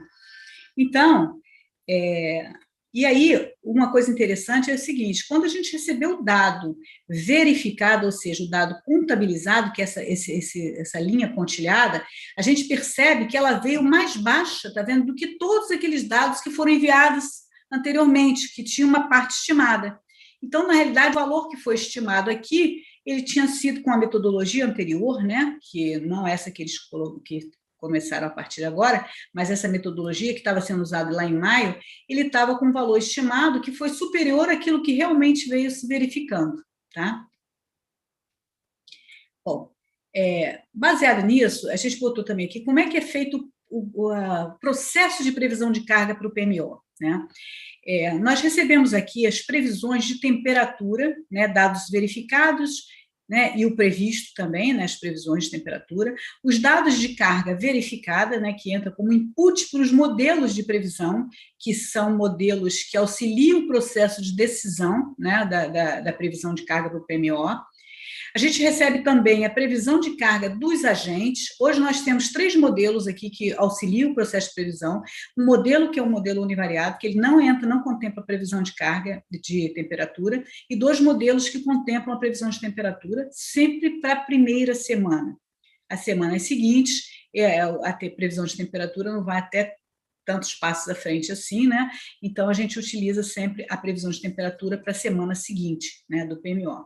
Então, E aí, uma coisa interessante é o seguinte, quando a gente recebeu o dado verificado, ou seja, o dado contabilizado, que é essa linha pontilhada, a gente percebe que ela veio mais baixa, tá vendo, do que todos aqueles dados que foram enviados anteriormente, que tinha uma parte estimada. Então, na realidade, o valor que foi estimado aqui, ele tinha sido com a metodologia anterior, né, que não essa que eles começaram a partir de agora, mas essa metodologia que estava sendo usada lá em maio, ele estava com um valor estimado que foi superior àquilo que realmente veio se verificando, tá? Bom, baseado nisso, a gente botou também aqui como é que é feito o processo de previsão de carga para o PMO, né? Nós recebemos aqui as previsões de temperatura, né, dados verificados, né, e o previsto também, né, as previsões de temperatura, os dados de carga verificada, né, que entra como input para os modelos de previsão, que são modelos que auxiliam o processo de decisão, né, da previsão de carga para o PMO. A gente recebe também a previsão de carga dos agentes. Hoje nós temos 3 modelos aqui que auxiliam o processo de previsão. Um modelo que é um modelo univariado, que ele não contempla a previsão de carga de temperatura, e 2 modelos que contemplam a previsão de temperatura, sempre para a primeira semana. As semanas seguintes, a previsão de temperatura não vai até tantos passos à frente assim, né? Então, a gente utiliza sempre a previsão de temperatura para a semana seguinte, né, do PMO.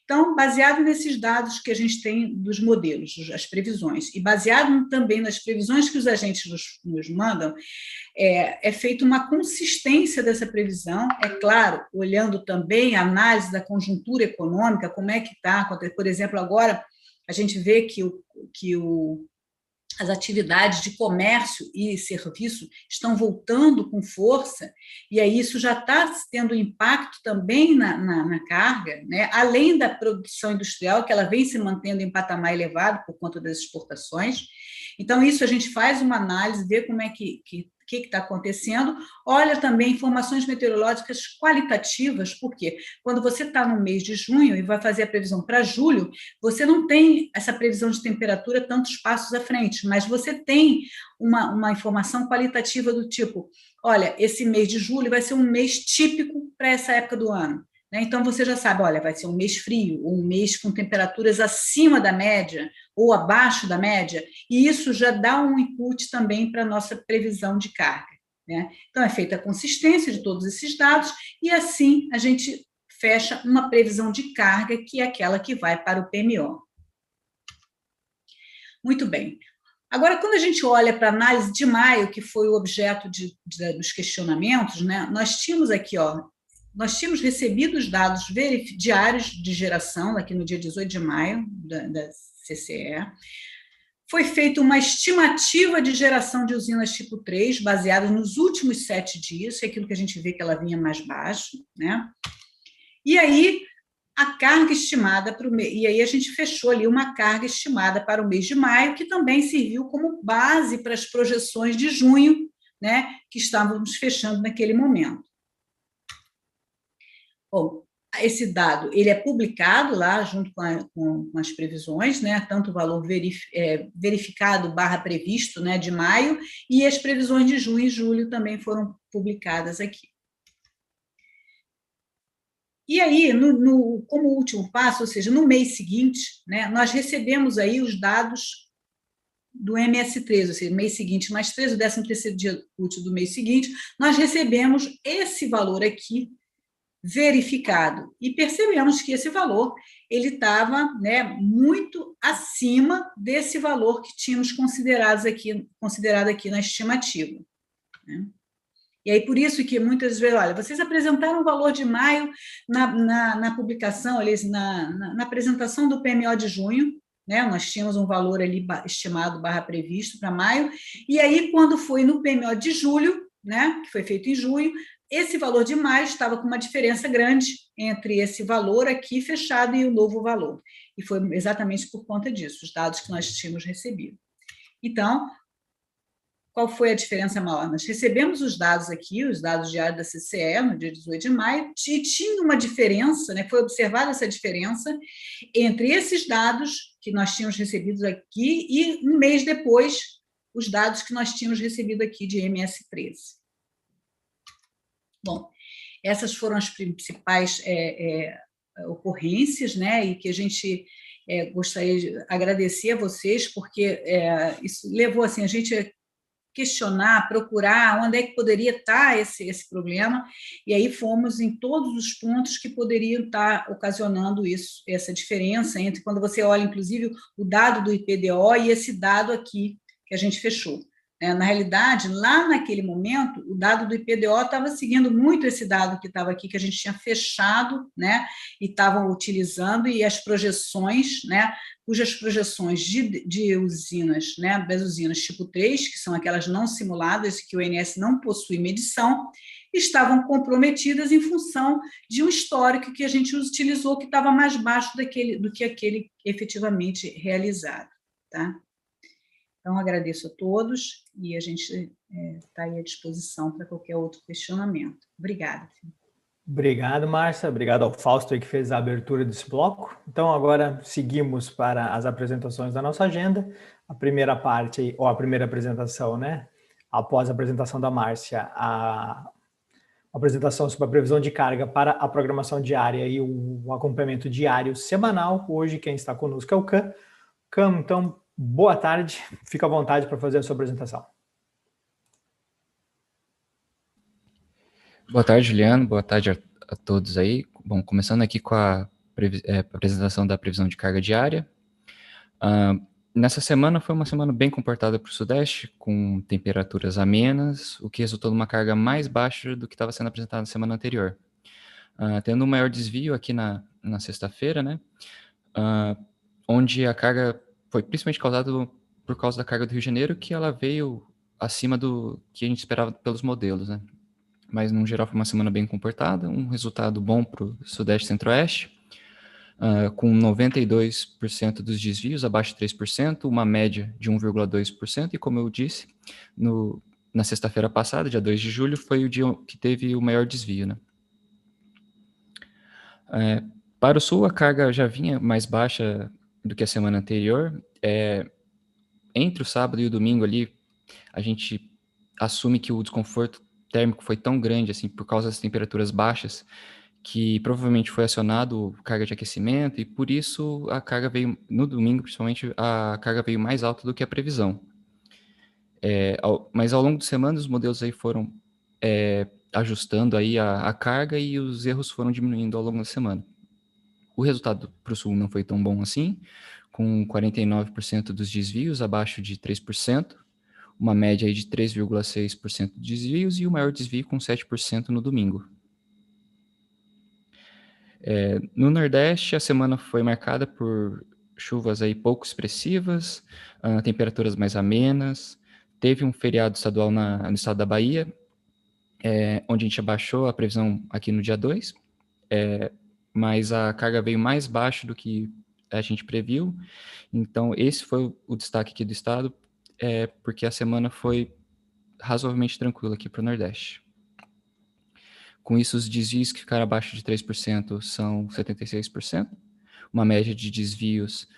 Então, baseado nesses dados que a gente tem dos modelos, as previsões, e baseado também nas previsões que os agentes nos mandam, é feita uma consistência dessa previsão, é claro, olhando também a análise da conjuntura econômica, como é que está, por exemplo, agora a gente vê que as atividades de comércio e serviço estão voltando com força, e aí isso já está tendo impacto também na carga, né? Além da produção industrial, que ela vem se mantendo em patamar elevado por conta das exportações. Então, isso a gente faz uma análise, vê como é que está acontecendo, olha também informações meteorológicas qualitativas, porque quando você está no mês de junho e vai fazer a previsão para julho, você não tem essa previsão de temperatura tantos passos à frente, mas você tem uma informação qualitativa do tipo, olha, esse mês de julho vai ser um mês típico para essa época do ano. Então, você já sabe, olha, vai ser um mês frio, ou um mês com temperaturas acima da média, ou abaixo da média, e isso já dá um input também para a nossa previsão de carga, né? Então, é feita a consistência de todos esses dados, e assim a gente fecha uma previsão de carga, que é aquela que vai para o PMO. Muito bem. Agora, quando a gente olha para a análise de maio, que foi o objeto dos questionamentos, né, nós tínhamos aqui, nós tínhamos recebido os dados diários de geração, aqui no dia 18 de maio, da CCE. Foi feita uma estimativa de geração de usinas tipo 3, baseada nos últimos 7 dias, é aquilo que a gente vê que ela vinha mais baixo, né? E aí, a carga estimada para o mês, e aí a gente fechou ali uma carga estimada para o mês de maio, que também serviu como base para as projeções de junho, né, que estávamos fechando naquele momento. Bom, esse dado ele é publicado lá junto com as previsões, né, tanto o valor verificado / previsto, né, de maio, e as previsões de junho e julho também foram publicadas aqui. E aí, como último passo, ou seja, no mês seguinte, né, nós recebemos aí os dados do MS3, ou seja, mês seguinte mais 3, o 13º dia útil do mês seguinte, nós recebemos esse valor aqui, verificado, e percebemos que esse valor ele estava, né, muito acima desse valor que tínhamos considerado aqui na estimativa, né? E aí, por isso que muitas vezes, olha, vocês apresentaram o valor de maio na publicação, na apresentação do PMO de junho, né? Nós tínhamos um valor ali estimado / previsto para maio, e aí, quando foi no PMO de julho, né, que foi feito em junho, esse valor de maio estava com uma diferença grande entre esse valor aqui fechado e o novo valor. E foi exatamente por conta disso, os dados que nós tínhamos recebido. Então, qual foi a diferença maior? Nós recebemos os dados aqui, os dados diários da CCE, no dia 18 de maio, e tinha uma diferença, né, foi observada essa diferença entre esses dados que nós tínhamos recebido aqui e, um mês depois, os dados que nós tínhamos recebido aqui de MS13. Bom, essas foram as principais ocorrências, né, e que a gente gostaria de agradecer a vocês, porque isso levou assim, a gente a questionar, procurar onde é que poderia estar esse problema, e aí fomos em todos os pontos que poderiam estar ocasionando isso, essa diferença entre quando você olha, inclusive, o dado do IPDO e esse dado aqui que a gente fechou. Na realidade, lá naquele momento, o dado do IPDO estava seguindo muito esse dado que estava aqui, que a gente tinha fechado, né, e estavam utilizando, e as projeções, né, cujas projeções de usinas, né, das usinas tipo 3, que são aquelas não simuladas, que o INS não possui medição, estavam comprometidas em função de um histórico que a gente utilizou, que estava mais baixo do que aquele efetivamente realizado. Tá? Então, agradeço a todos e a gente está aí à disposição para qualquer outro questionamento. Obrigada. Obrigado, Márcia. Obrigado ao Fausto aí que fez a abertura desse bloco. Então, agora seguimos para as apresentações da nossa agenda. A primeira parte, ou a primeira apresentação, né? Após a apresentação da Márcia, a apresentação sobre a previsão de carga para a programação diária e o acompanhamento diário semanal. Hoje, quem está conosco é o Cam. Cam, então, boa tarde. Fica à vontade para fazer a sua apresentação. Boa tarde, Juliano. Boa tarde a todos aí. Bom, começando aqui com a apresentação da previsão de carga diária. Nessa semana foi uma semana bem comportada para o Sudeste, com temperaturas amenas, o que resultou numa carga mais baixa do que estava sendo apresentada na semana anterior. Tendo um maior desvio aqui na sexta-feira, né? Onde a carga foi principalmente causada por causa da carga do Rio de Janeiro, que ela veio acima do que a gente esperava pelos modelos, né? Mas, no geral, foi uma semana bem comportada, um resultado bom para o Sudeste e Centro-Oeste, com 92% dos desvios, abaixo de 3%, uma média de 1,2%, e como eu disse, na sexta-feira passada, dia 2 de julho, foi o dia que teve o maior desvio, né? Para o Sul, a carga já vinha mais baixa do que a semana anterior. Entre o sábado e o domingo ali, a gente assume que o desconforto térmico foi tão grande, assim, por causa das temperaturas baixas, que provavelmente foi acionado carga de aquecimento, e por isso a carga veio, no domingo principalmente, a carga veio mais alta do que a previsão. Mas ao longo de semana os modelos aí foram ajustando aí a carga e os erros foram diminuindo ao longo da semana. O resultado para o Sul não foi tão bom assim, com 49% dos desvios, abaixo de 3%, uma média aí de 3,6% de desvios e o maior desvio com 7% no domingo. No Nordeste, a semana foi marcada por chuvas aí pouco expressivas, temperaturas mais amenas, teve um feriado estadual no estado da Bahia, onde a gente abaixou a previsão aqui no dia 2, mas a carga veio mais baixo do que a gente previu, então esse foi o destaque aqui do estado, porque a semana foi razoavelmente tranquila aqui para o Nordeste. Com isso, os desvios que ficaram abaixo de 3% são 76%, uma média de desvios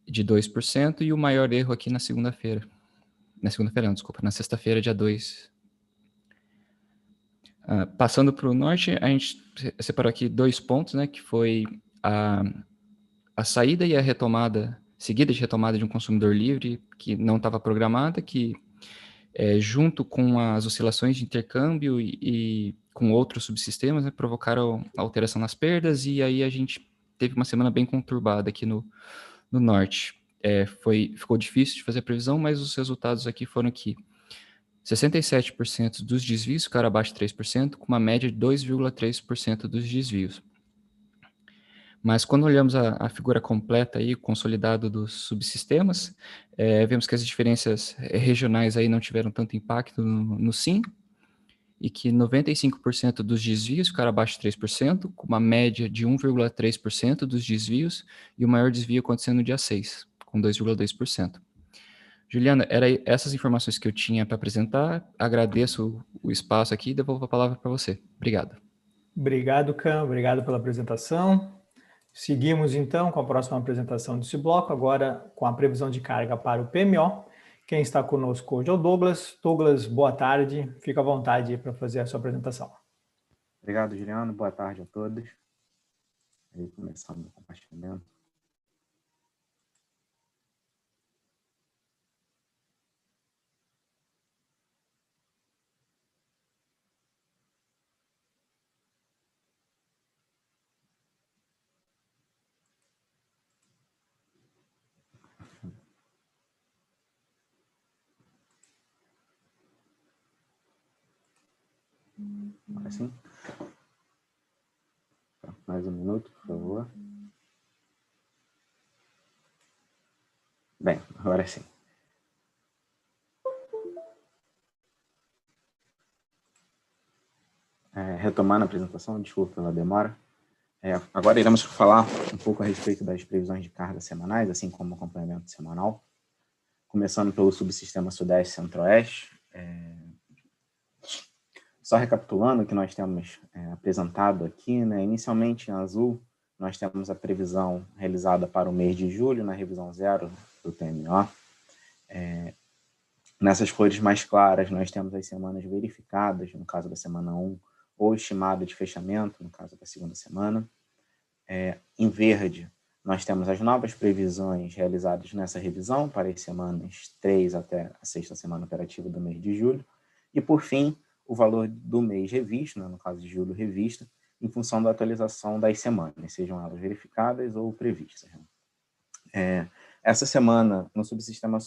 de 2%, e o maior erro aqui na segunda-feira. Na sexta-feira, dia 2. Passando para o Norte, a gente separou aqui 2 pontos, né, que foi a saída e a retomada, seguida de retomada de um consumidor livre, que não estava programada, que junto com as oscilações de intercâmbio e com outros subsistemas, né, provocaram alteração nas perdas, e aí a gente teve uma semana bem conturbada aqui no Norte. Ficou difícil de fazer a previsão, mas os resultados aqui foram que 67% dos desvios ficaram abaixo de 3%, com uma média de 2,3% dos desvios. Mas quando olhamos a figura completa aí, consolidado dos subsistemas, vemos que as diferenças regionais aí não tiveram tanto impacto no SIM, e que 95% dos desvios ficaram abaixo de 3%, com uma média de 1,3% dos desvios, e o maior desvio acontecendo no dia 6, com 2,2%. Juliana, eram essas informações que eu tinha para apresentar. Agradeço o espaço aqui e devolvo a palavra para você. Obrigado. Obrigado, Cam. Obrigado pela apresentação. Seguimos, então, com a próxima apresentação desse bloco, agora com a previsão de carga para o PMO. Quem está conosco hoje é o Douglas. Douglas, boa tarde. Fica à vontade para fazer a sua apresentação. Obrigado, Juliano. Boa tarde a todos. Vou começar o meu compartilhamento. Assim? Mais um minuto, por favor. Bem, agora sim. Retomando a apresentação, desculpa pela demora. Agora iremos falar um pouco a respeito das previsões de carga semanais, assim como o acompanhamento semanal. Começando pelo subsistema Sudeste Centro-Oeste. Só recapitulando o que nós temos apresentado aqui, né? Inicialmente em azul, nós temos a previsão realizada para o mês de julho, na revisão 0 do TMO. Nessas cores mais claras, nós temos as semanas verificadas, no caso da semana 1, ou estimada de fechamento, no caso da segunda semana. Em verde, nós temos as novas previsões realizadas nessa revisão, para as semanas 3 até a sexta semana operativa do mês de julho. E, por fim, o valor do mês revisto, né, no caso de julho revista, em função da atualização das semanas, sejam elas verificadas ou previstas. Essa semana, no subsistema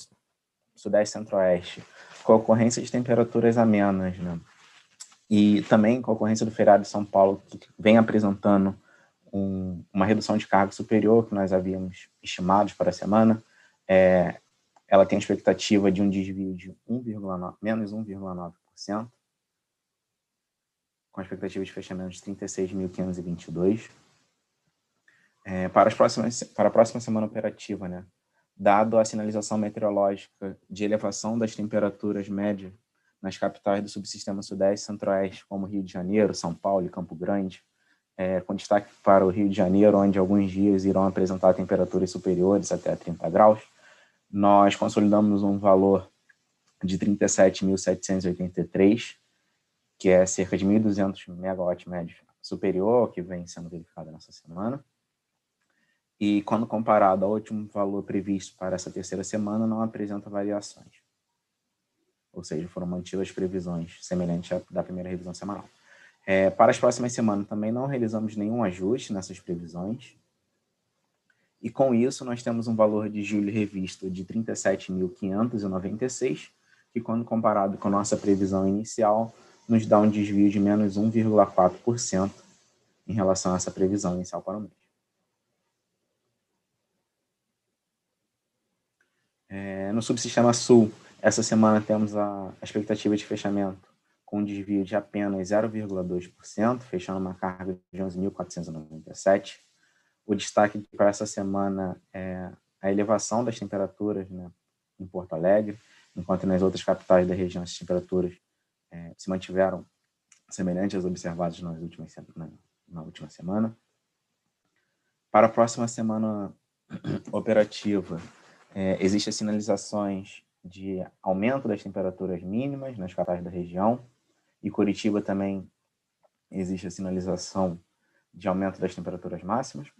Sudeste Centro-Oeste, com a ocorrência de temperaturas amenas, né, e também com a ocorrência do feriado de São Paulo, que vem apresentando uma redução de carga superior que nós havíamos estimado para a semana, ela tem a expectativa de um desvio de menos 1,9%, com a expectativa de fechamento de 36.522. Para a próxima semana operativa, né, dado a sinalização meteorológica de elevação das temperaturas médias nas capitais do subsistema Sudeste e Centro-Oeste, como Rio de Janeiro, São Paulo e Campo Grande, com destaque para o Rio de Janeiro, onde alguns dias irão apresentar temperaturas superiores até 30 graus, nós consolidamos um valor de 37.783, que é cerca de 1.200 megawatts médios superior ao que vem sendo verificado nessa semana. E quando comparado ao último valor previsto para essa terceira semana, não apresenta variações. Ou seja, foram mantidas as previsões semelhantes à da primeira revisão semanal. Para as próximas semanas também não realizamos nenhum ajuste nessas previsões. E com isso nós temos um valor de julho revisto de 37.596, que quando comparado com a nossa previsão inicial, nos dá um desvio de menos 1,4% em relação a essa previsão inicial para o mês. No subsistema Sul, essa semana temos a expectativa de fechamento com um desvio de apenas 0,2%, fechando uma carga de 11.497. O destaque para essa semana é a elevação das temperaturas, né, em Porto Alegre, enquanto nas outras capitais da região as temperaturas se mantiveram semelhantes às observadas na última semana. Para a próxima semana operativa, existem sinalizações de aumento das temperaturas mínimas nas capitais da região, e Curitiba também existe a sinalização de aumento das temperaturas máximas.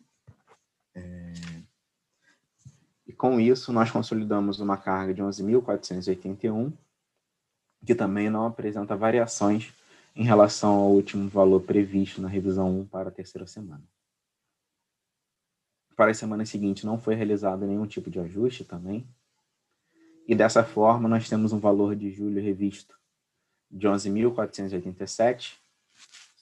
E com isso, nós consolidamos uma carga de 11.481, que também não apresenta variações em relação ao último valor previsto na revisão 1 para a terceira semana. Para a semana seguinte, não foi realizado nenhum tipo de ajuste também. E dessa forma, nós temos um valor de julho revisto de 11.487,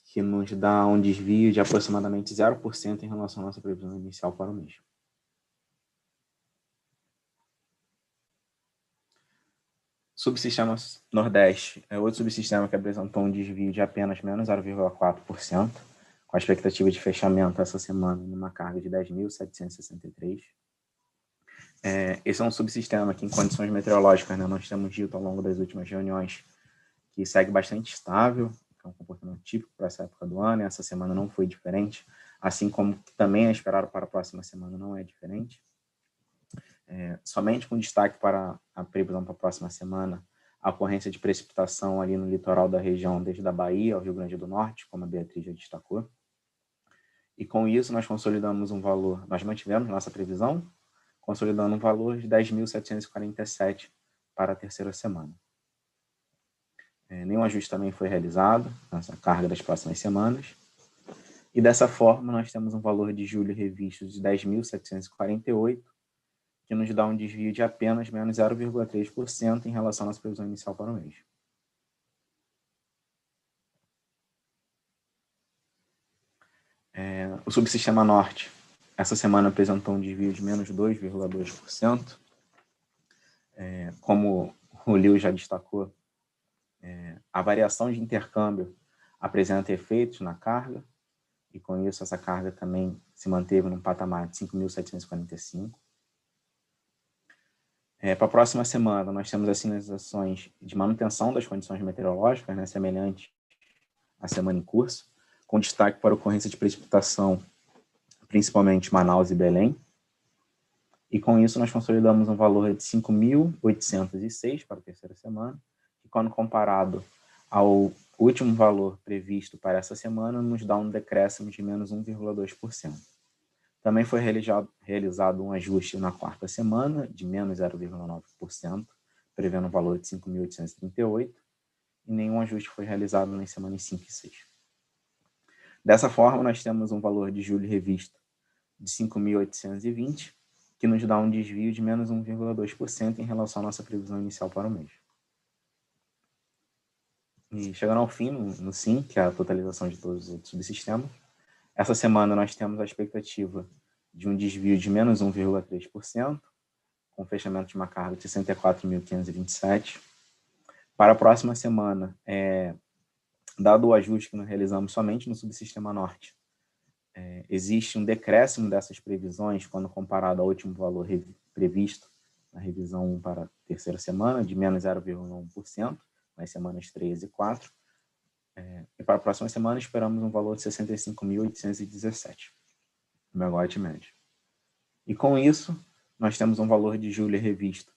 que nos dá um desvio de aproximadamente 0% em relação à nossa previsão inicial para o mês. Subsistema Nordeste é outro subsistema que apresentou um desvio de apenas menos 0,4%, com a expectativa de fechamento essa semana numa carga de 10.763. Esse é um subsistema que, em condições meteorológicas, né, nós temos dito ao longo das últimas reuniões, que segue bastante estável, que é um comportamento típico para essa época do ano, e essa semana não foi diferente, assim como também é esperado para a próxima semana não é diferente. Somente com destaque para a previsão para a próxima semana, a ocorrência de precipitação ali no litoral da região, desde a Bahia ao Rio Grande do Norte, como a Beatriz já destacou. E com isso nós consolidamos um valor, nós mantivemos nossa previsão, consolidando um valor de 10.747 para a terceira semana. Nenhum ajuste também foi realizado nessa carga das próximas semanas. E dessa forma, nós temos um valor de julho revisto de 10.748, que nos dá um desvio de apenas menos 0,3% em relação à nossa previsão inicial para o mês. O subsistema norte, essa semana apresentou um desvio de menos 2,2%. Como o Liu já destacou, a variação de intercâmbio apresenta efeitos na carga, e com isso essa carga também se manteve num patamar de 5.745. Para a próxima semana, nós temos as sinalizações de manutenção das condições meteorológicas, né, semelhante à semana em curso, com destaque para a ocorrência de precipitação, principalmente Manaus e Belém. E com isso nós consolidamos um valor de 5.806 para a terceira semana, que quando comparado ao último valor previsto para essa semana, nos dá um decréscimo de menos 1,2%. Também foi realizado um ajuste na quarta semana, de menos 0,9%, prevendo um valor de 5.838, e nenhum ajuste foi realizado nas semanas 5 e 6. Dessa forma, nós temos um valor de julho revisto de 5.820, que nos dá um desvio de menos 1,2% em relação à nossa previsão inicial para o mês. E chegando ao fim, no SIM, que é a totalização de todos os outros subsistemas, essa semana nós temos a expectativa de um desvio de menos 1,3%, com fechamento de uma carga de 64.527. Para a próxima semana, dado o ajuste que nós realizamos somente no subsistema norte, existe um decréscimo dessas previsões quando comparado ao último valor previsto na revisão 1 para a terceira semana, de menos 0,1%, nas semanas 3 e 4. E para a próxima semana esperamos um valor de 65.817 megawatt médio. E com isso, nós temos um valor de julho revisto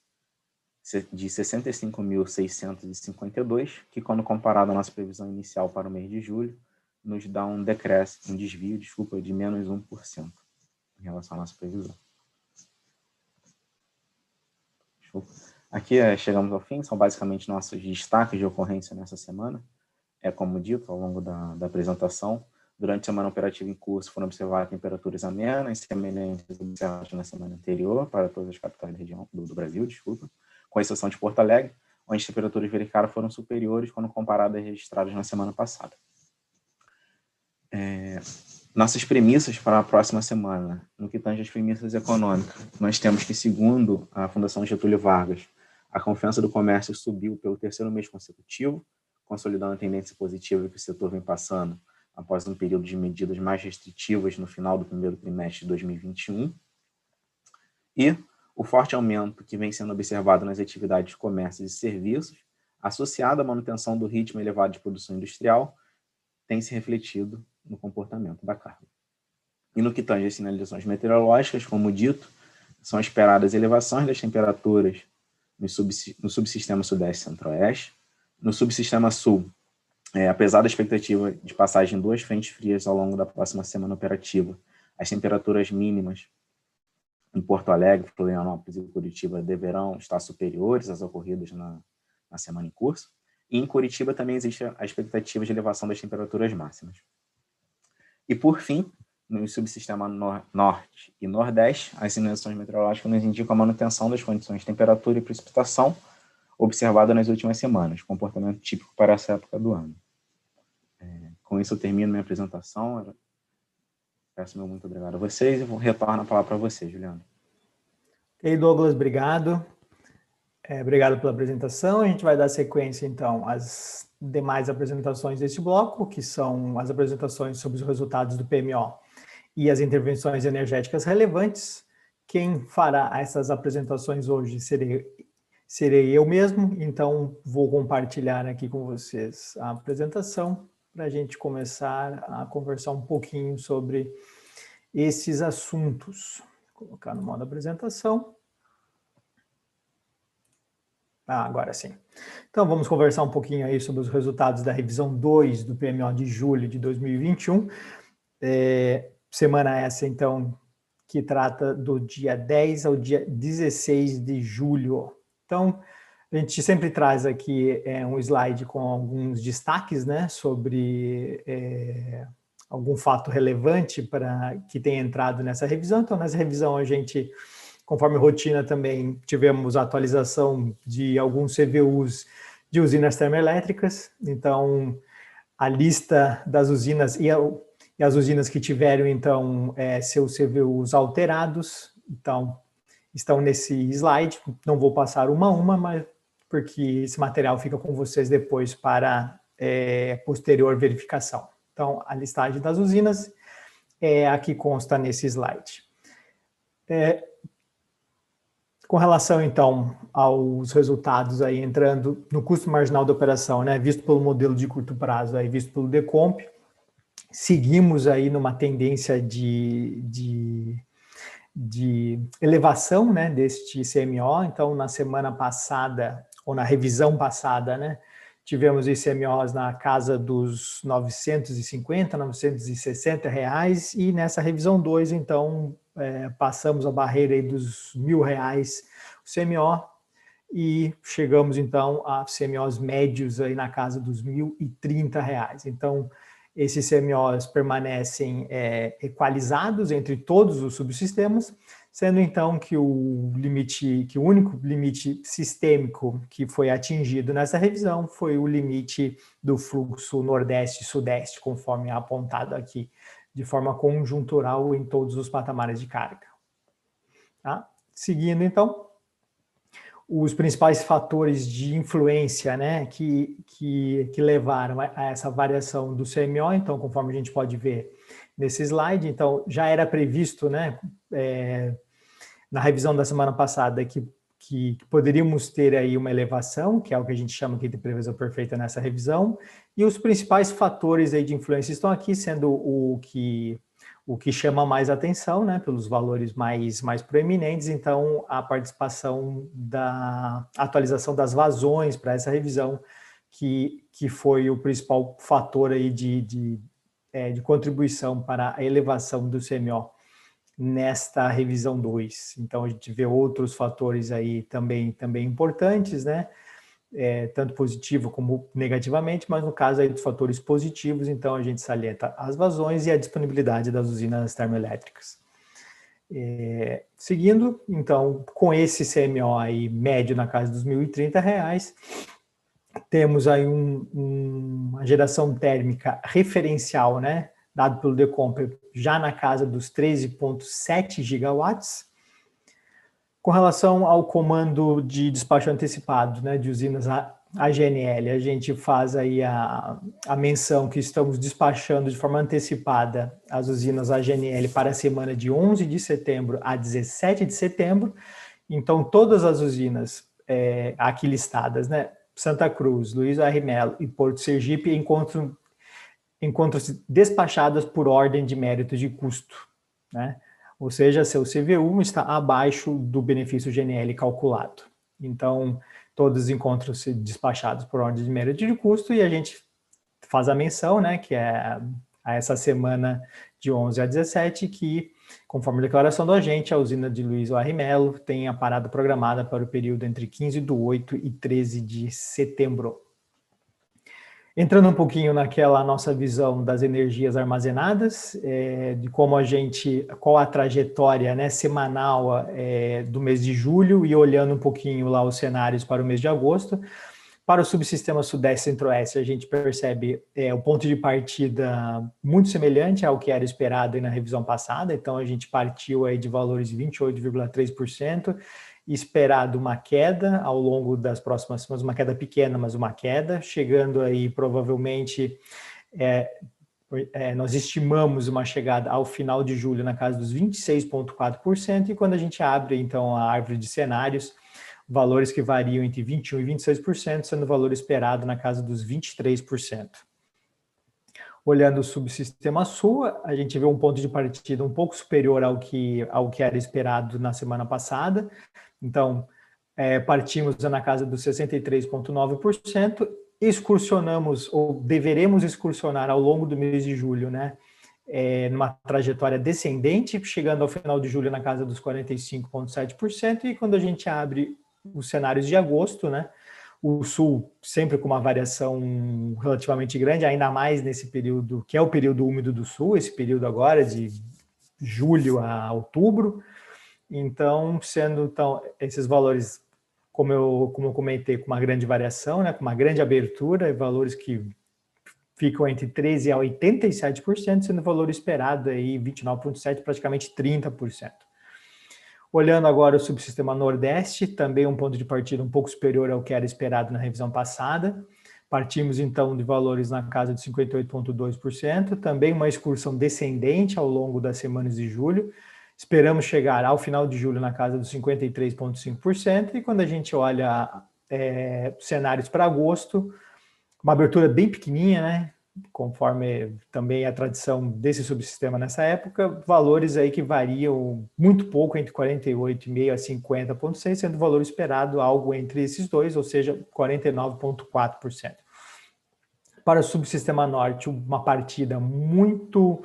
de 65.652, que quando comparado à nossa previsão inicial para o mês de julho, nos dá um desvio de menos 1% em relação à nossa previsão. Aqui chegamos ao fim, são basicamente nossos destaques de ocorrência nessa semana. Como dito ao longo da apresentação, durante a semana operativa em curso foram observadas temperaturas amenas, semelhantes observadas na semana anterior para todas as capitais da região do Brasil, com exceção de Porto Alegre, onde as temperaturas verificadas foram superiores quando comparadas às registradas na semana passada. Nossas premissas para a próxima semana, no que tange às premissas econômicas, nós temos que, segundo a Fundação Getúlio Vargas, a confiança do comércio subiu pelo terceiro mês consecutivo, consolidando a tendência positiva que o setor vem passando após um período de medidas mais restritivas no final do primeiro trimestre de 2021. E o forte aumento que vem sendo observado nas atividades de comércio e serviços, associado à manutenção do ritmo elevado de produção industrial, tem se refletido no comportamento da carga. E no que tange às sinalizações meteorológicas, como dito, são esperadas elevações das temperaturas no subsistema Sudeste e Centro-Oeste. No subsistema Sul, apesar da expectativa de passagem de 2 frentes frias ao longo da próxima semana operativa, as temperaturas mínimas em Porto Alegre, Florianópolis e Curitiba deverão estar superiores às ocorridas na semana em curso. E em Curitiba também existe a expectativa de elevação das temperaturas máximas. E, por fim, no subsistema Norte e Nordeste, as sinalizações meteorológicas nos indicam a manutenção das condições de temperatura e precipitação observada nas últimas semanas, comportamento típico para essa época do ano. Com isso eu termino minha apresentação. Peço meu muito obrigado a vocês e vou retornar a palavra para você, Juliano. Ok, Douglas, obrigado. Obrigado pela apresentação. A gente vai dar sequência, então, às demais apresentações deste bloco, que são as apresentações sobre os resultados do PMO e as intervenções energéticas relevantes. Quem fará essas apresentações hoje serei eu mesmo, então vou compartilhar aqui com vocês a apresentação para a gente começar a conversar um pouquinho sobre esses assuntos. Vou colocar no modo apresentação. Agora sim. Então, vamos conversar um pouquinho aí sobre os resultados da revisão 2 do PMO de julho de 2021. Semana essa, então, que trata do dia 10 ao dia 16 de julho. Então, a gente sempre traz aqui um slide com alguns destaques, né, sobre algum fato relevante para que tenha entrado nessa revisão. Então, nessa revisão, a gente, conforme rotina, também tivemos a atualização de alguns CVUs de usinas termoelétricas. Então, a lista das usinas e as usinas que tiveram, então, seus CVUs alterados, então, estão nesse slide. Não vou passar uma a uma, mas porque esse material fica com vocês depois para posterior verificação. Então, a listagem das usinas é a que consta nesse slide. Com relação, então, aos resultados aí, entrando no custo marginal da operação, né, visto pelo modelo de curto prazo, aí, visto pelo Decomp, seguimos aí numa tendência de elevação, né, deste CMO. Então, na semana passada, ou na revisão passada, né, tivemos ICMOs na casa dos R$950, R$960, e nessa revisão 2, então, passamos a barreira aí dos R$1.000 o CMO, e chegamos, então, a CMOs médios aí na casa dos R$1.030. Então, esses CMOs permanecem equalizados entre todos os subsistemas, sendo então que o único limite sistêmico que foi atingido nessa revisão foi o limite do fluxo Nordeste e Sudeste, conforme apontado aqui, de forma conjuntural em todos os patamares de carga. Tá? Seguindo, então, os principais fatores de influência, né, que levaram a essa variação do CMO. Então, conforme a gente pode ver nesse slide, então já era previsto, né, na revisão da semana passada que poderíamos ter aí uma elevação, que é o que a gente chama aqui de previsão perfeita nessa revisão, e os principais fatores aí de influência estão aqui, sendo o que chama mais atenção, né, pelos valores mais proeminentes. Então, a participação da atualização das vazões para essa revisão, que foi o principal fator aí de contribuição para a elevação do CMO nesta revisão 2. Então, a gente vê outros fatores aí também importantes, né, tanto positivo como negativamente, mas no caso aí dos fatores positivos, então a gente salienta as vazões e a disponibilidade das usinas termoelétricas. Seguindo, então, com esse CMO aí médio na casa dos R$1.030, temos aí uma geração térmica referencial, né, dado pelo Decomp, já na casa dos 13,7 gigawatts. Com relação ao comando de despacho antecipado, né, de usinas AGNL, a gente faz aí a menção que estamos despachando de forma antecipada as usinas AGNL para a semana de 11 de setembro a 17 de setembro. Então, todas as usinas aqui listadas, né, Santa Cruz, Luiz R. Melo e Porto Sergipe, encontram-se despachadas por ordem de mérito de custo, né? Ou seja, seu CVU está abaixo do benefício GNL calculado. Então, todos encontram-se despachados por ordem de mérito de custo, e a gente faz a menção, né, que é a essa semana de 11 a 17, que, conforme a declaração do agente, a usina de Luiz R. Melo tem a parada programada para o período entre 15/8 e 13 de setembro. Entrando um pouquinho naquela nossa visão das energias armazenadas, de qual a trajetória, né, semanal do mês de julho, e olhando um pouquinho lá os cenários para o mês de agosto. Para o subsistema Sudeste e Centro-Oeste, a gente percebe o ponto de partida muito semelhante ao que era esperado aí na revisão passada. Então, a gente partiu aí de valores de 28,3%, esperado uma queda ao longo das próximas semanas, uma queda pequena, mas uma queda, chegando aí provavelmente, nós estimamos uma chegada ao final de julho na casa dos 26,4%, e quando a gente abre então a árvore de cenários, valores que variam entre 21% e 26%, sendo o valor esperado na casa dos 23%. Olhando o subsistema Sul, a gente vê um ponto de partida um pouco superior ao que era esperado na semana passada. Então, partimos na casa dos 63,9%, excursionamos, ou deveremos excursionar ao longo do mês de julho, né, numa trajetória descendente, chegando ao final de julho na casa dos 45,7%, e quando a gente abre os cenários de agosto, né, o sul sempre com uma variação relativamente grande, ainda mais nesse período, que é o período úmido do sul, esse período agora de julho a outubro. Então, sendo esses valores, como eu comentei, com uma grande variação, né, com uma grande abertura, valores que ficam entre 13% a 87%, sendo o valor esperado aí 29,7%, praticamente 30%. Olhando agora o subsistema Nordeste, também um ponto de partida um pouco superior ao que era esperado na revisão passada. Partimos, então, de valores na casa de 58,2%, também uma excursão descendente ao longo das semanas de julho. Esperamos chegar ao final de julho na casa dos 53,5%, e quando a gente olha cenários para agosto, uma abertura bem pequenininha, né? Conforme também a tradição desse subsistema nessa época, valores aí que variam muito pouco, entre 48,5% a 50,6%, sendo o valor esperado algo entre esses dois, ou seja, 49,4%. Para o subsistema norte, uma partida muito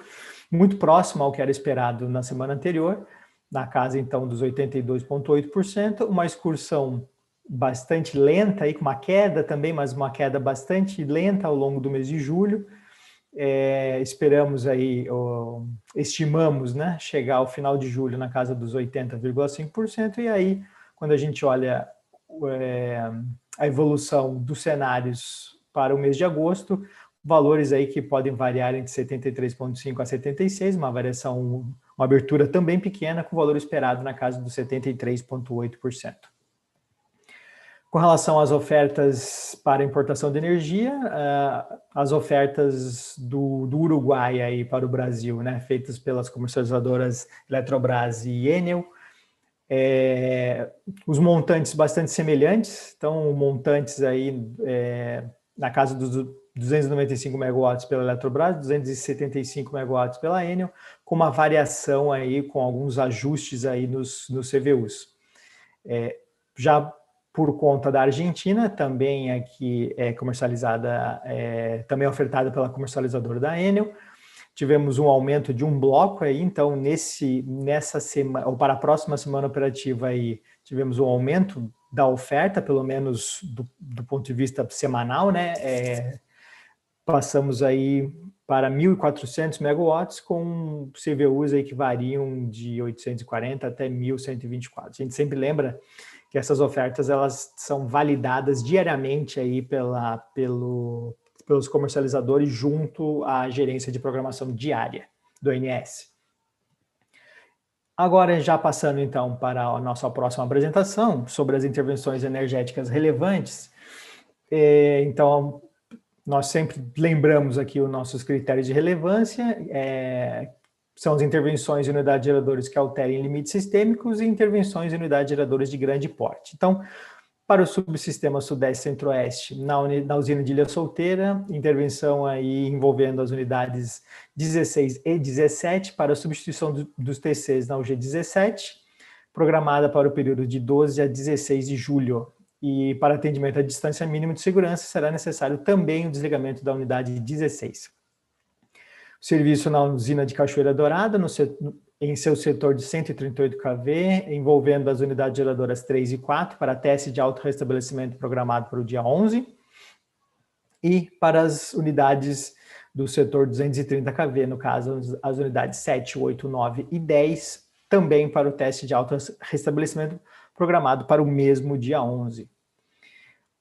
próxima ao que era esperado na semana anterior, na casa então dos 82,8%, uma excursão bastante lenta, aí, com uma queda também, mas uma queda bastante lenta ao longo do mês de julho. Esperamos aí, estimamos, né, chegar ao final de julho na casa dos 80,5%, e aí, quando a gente olha a evolução dos cenários para o mês de agosto, valores aí que podem variar entre 73,5% a 76%, uma variação, uma abertura também pequena, com valor esperado na casa dos 73,8%. Com relação às ofertas para importação de energia, as ofertas do Uruguai aí para o Brasil, né, feitas pelas comercializadoras Eletrobras e Enel, os montantes bastante semelhantes, então montantes aí na casa dos 295 megawatts pela Eletrobras, 275 megawatts pela Enel, com uma variação aí, com alguns ajustes aí nos CVUs. Já por conta da Argentina, também aqui é comercializada, também ofertada pela comercializadora da Enel. Tivemos um aumento de um bloco aí, então nessa semana, ou para a próxima semana operativa aí, tivemos um aumento da oferta, pelo menos do ponto de vista semanal, né? Passamos aí para 1.400 megawatts, com CVUs aí que variam de 840 até 1.124. A gente sempre lembra que essas ofertas elas são validadas diariamente aí pelos comercializadores junto à gerência de programação diária do ONS. Agora, já passando então para a nossa próxima apresentação sobre as intervenções energéticas relevantes, então nós sempre lembramos aqui os nossos critérios de relevância, são as intervenções em unidades geradoras que alterem limites sistêmicos e intervenções em unidades geradoras de grande porte. Então, para o subsistema Sudeste Centro-Oeste, na usina de Ilha Solteira, intervenção aí envolvendo as unidades 16 e 17 para a substituição dos TCs na UG 17, programada para o período de 12 a 16 de julho. E para atendimento à distância mínima de segurança, será necessário também o desligamento da unidade 16. O serviço na usina de Cachoeira Dourada, em seu setor de 138 kV, envolvendo as unidades geradoras 3 e 4, para teste de autorrestabelecimento programado para o dia 11, e para as unidades do setor 230 kV, no caso, as unidades 7, 8, 9 e 10, também para o teste de autorrestabelecimento programado para o mesmo dia 11.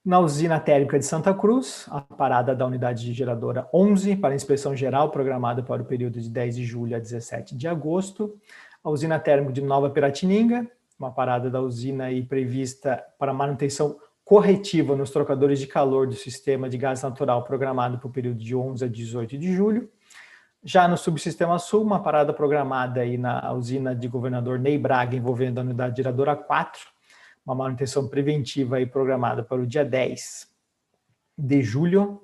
Na usina térmica de Santa Cruz, a parada da unidade geradora 11 para inspeção geral programada para o período de 10 de julho a 17 de agosto. A usina térmica de Nova Piratininga, uma parada da usina aí prevista para manutenção corretiva nos trocadores de calor do sistema de gás natural programado para o período de 11 a 18 de julho. Já no subsistema sul, uma parada programada aí na usina de Governador Ney Braga, envolvendo a unidade geradora 4, uma manutenção preventiva aí programada para o dia 10 de julho.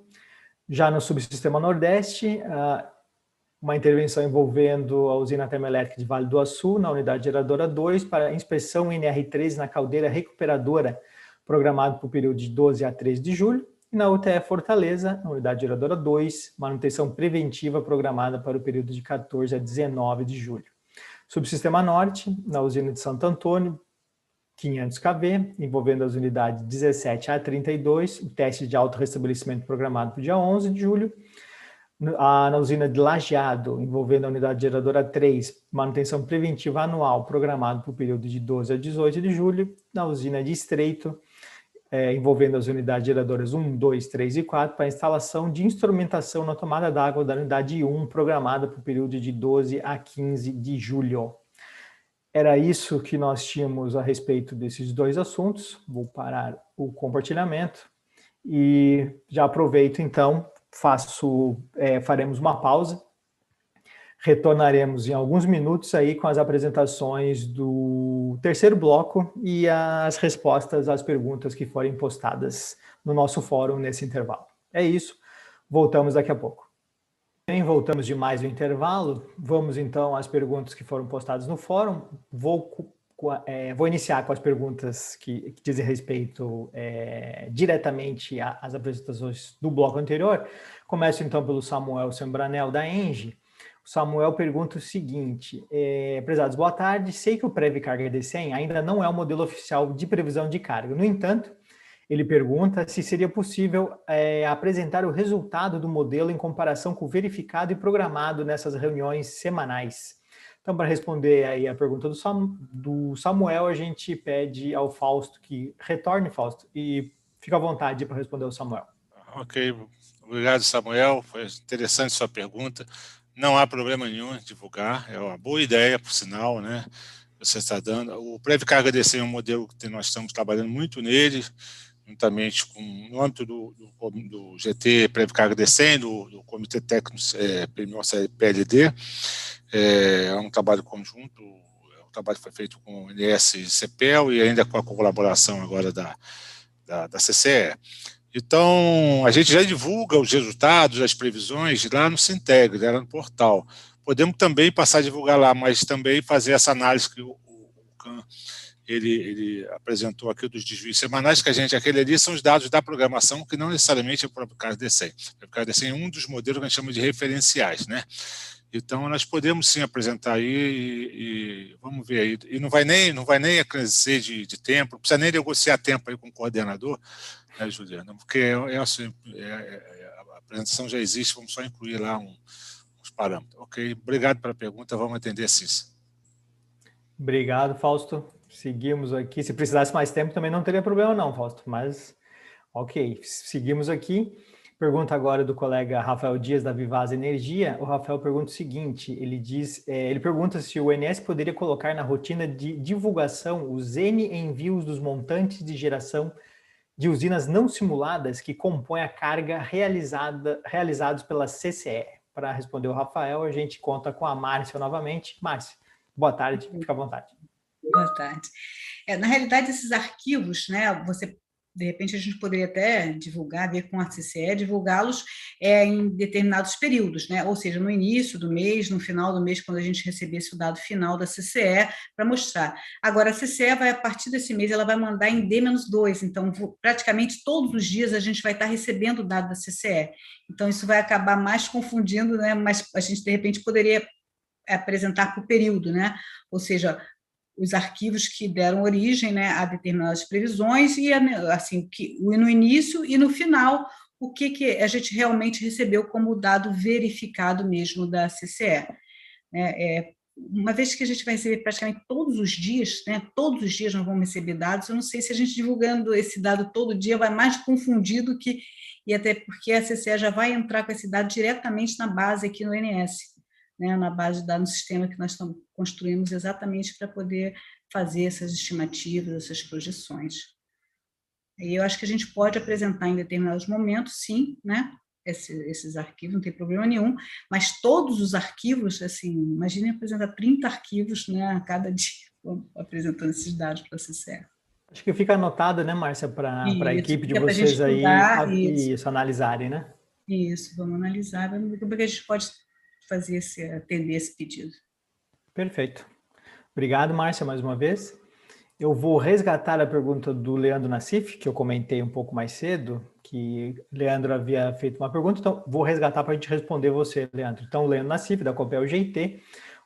Já no subsistema Nordeste, uma intervenção envolvendo a usina termoelétrica de Vale do Açu, na unidade geradora 2, para inspeção NR3 na caldeira recuperadora, programado para o período de 12 a 13 de julho, e na UTE Fortaleza, na unidade geradora 2, manutenção preventiva programada para o período de 14 a 19 de julho. Subsistema Norte, na usina de Santo Antônio, 500 kV, envolvendo as unidades 17 a 32, o teste de autorrestabelecimento programado para o dia 11 de julho. Na usina de Lajeado, envolvendo a unidade geradora 3, manutenção preventiva anual programado para o período de 12 a 18 de julho. Na usina de Estreito, envolvendo as unidades geradoras 1, 2, 3 e 4, para a instalação de instrumentação na tomada d'água da unidade 1, programada para o período de 12 a 15 de julho. Era isso que nós tínhamos a respeito desses dois assuntos. Vou parar o compartilhamento e já aproveito, então, faremos uma pausa. Retornaremos em alguns minutos aí com as apresentações do terceiro bloco e as respostas às perguntas que forem postadas no nosso fórum nesse intervalo. É isso, voltamos daqui a pouco. Bem, voltamos de mais um intervalo. Vamos então às perguntas que foram postadas no fórum. Vou iniciar com as perguntas que dizem respeito diretamente às apresentações do bloco anterior. Começo então pelo Samuel Sembranel, da ENGIE. O Samuel pergunta o seguinte: prezados, boa tarde. Sei que o Previcarga D100 ainda não é o modelo oficial de previsão de carga. No entanto, ele pergunta se seria possível apresentar o resultado do modelo em comparação com o verificado e programado nessas reuniões semanais. Então, para responder aí a pergunta do Samuel, a gente pede ao Fausto que retorne, Fausto, e fica à vontade para responder ao Samuel. Ok, obrigado, Samuel. Foi interessante sua pergunta. Não há problema nenhum em divulgar, é uma boa ideia, por sinal, né? Você está dando. O Previcarga D100 é um modelo que nós estamos trabalhando muito nele, juntamente no âmbito do GT Previcarga D100, do Comitê Técnico PMO-PLD. É um trabalho conjunto, o trabalho foi feito com o INS e CEPEL e ainda com a colaboração agora da CCE. Então, a gente já divulga os resultados, as previsões lá no Sintegre, lá no portal. Podemos também passar a divulgar lá, mas também fazer essa análise que o Can ele apresentou aqui dos desvios semanais, que aquele ali são os dados da programação, que não necessariamente é o próprio caso D100. O próprio caso D100 é um dos modelos que a gente chama de referenciais, né? Então, nós podemos sim apresentar aí e vamos ver aí. E não vai nem acrescer de tempo, não precisa nem negociar tempo aí com o coordenador, né, Juliana? Porque a apresentação já existe, vamos só incluir lá uns parâmetros. Ok, obrigado pela pergunta, vamos atender sim. Obrigado, Fausto. Seguimos aqui. Se precisasse mais tempo também não teria problema não, Fausto, mas ok, seguimos aqui. Pergunta agora do colega Rafael Dias, da Vivaz Energia. O Rafael pergunta o seguinte, ele pergunta se o INS poderia colocar na rotina de divulgação os N envios dos montantes de geração de usinas não simuladas que compõem a carga realizados pela CCE. Para responder o Rafael, a gente conta com a Márcia novamente. Márcia, boa tarde, fica à vontade. Boa tarde. Na realidade, esses arquivos, né, de repente a gente poderia até divulgar, ver com a CCE, divulgá-los em determinados períodos, né? Ou seja, no início do mês, no final do mês, quando a gente recebesse o dado final da CCE, para mostrar. Agora, a CCE vai, a partir desse mês, ela vai mandar em D-2, então praticamente todos os dias a gente vai estar recebendo o dado da CCE. Então, isso vai acabar mais confundindo, né? Mas a gente, de repente, poderia apresentar por período, né? Ou seja, os arquivos que deram origem, né, a determinadas previsões e assim no início e no final o que a gente realmente recebeu como dado verificado mesmo da CCE. Uma vez que a gente vai receber praticamente todos os dias, né, todos os dias nós vamos receber dados, eu não sei se a gente divulgando esse dado todo dia vai mais confundido e até porque a CCE já vai entrar com esse dado diretamente na base aqui no INS. Né, na base de dados no sistema que nós construímos exatamente para poder fazer essas estimativas, essas projeções. E eu acho que a gente pode apresentar em determinados momentos, sim, né, esses arquivos, não tem problema nenhum, mas todos os arquivos, assim, imagine apresentar 30 arquivos, né, a cada dia, apresentando esses dados para a CCE. Acho que fica anotado, né, Márcia, para a equipe de vocês aí isso, analisarem, né? Isso, vamos analisar, vamos ver como é que a gente pode atender esse pedido. Perfeito. Obrigado, Márcia, mais uma vez. Eu vou resgatar a pergunta do Leandro Nassif, que eu comentei um pouco mais cedo, que Leandro havia feito uma pergunta, então vou resgatar para a gente responder você, Leandro. Então, o Leandro Nassif, da Copel GT,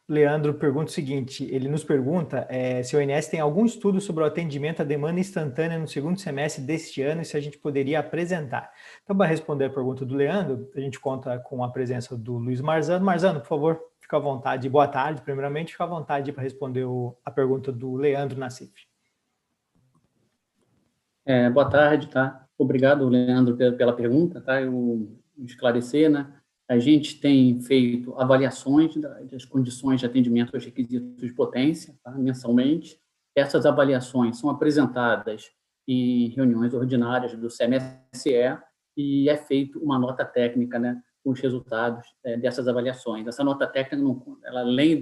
o Leandro pergunta o seguinte, ele nos pergunta se o ONS tem algum estudo sobre o atendimento à demanda instantânea no segundo semestre deste ano e se a gente poderia apresentar. Então, para responder a pergunta do Leandro, a gente conta com a presença do Luiz Marzano. Marzano, por favor, fica à vontade. Boa tarde, primeiramente, fica à vontade para responder a pergunta do Leandro Nassif. Boa tarde, tá? Obrigado, Leandro, pela pergunta, tá? Eu esclarecer, né? A gente tem feito avaliações das condições de atendimento aos requisitos de potência, tá? Mensalmente. Essas avaliações são apresentadas em reuniões ordinárias do CMSE e é feita uma nota técnica, né, com os resultados dessas avaliações. Essa nota técnica, ela, além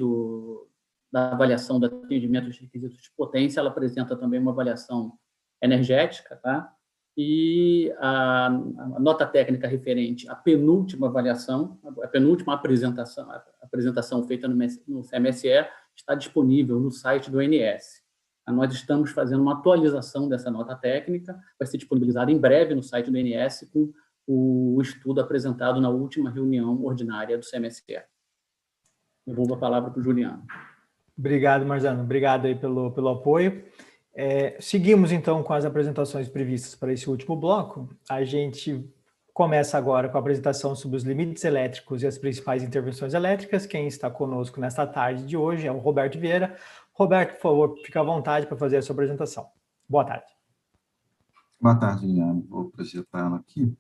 da avaliação do atendimento aos requisitos de potência, ela apresenta também uma avaliação energética, tá? E a nota técnica referente à penúltima avaliação, a penúltima apresentação feita no CMSE está disponível no site do ONS. Nós estamos fazendo uma atualização dessa nota técnica, vai ser disponibilizada em breve no site do ONS com o estudo apresentado na última reunião ordinária do CMSE. Eu vou a palavra para o Juliano. Obrigado, Marzano. Obrigado aí pelo apoio. Seguimos, então, com as apresentações previstas para esse último bloco. A gente começa agora com a apresentação sobre os limites elétricos e as principais intervenções elétricas. Quem está conosco nesta tarde de hoje é o Roberto Vieira. Roberto, por favor, fique à vontade para fazer a sua apresentação. Boa tarde. Boa tarde, Juliano. Vou projetar ela aqui.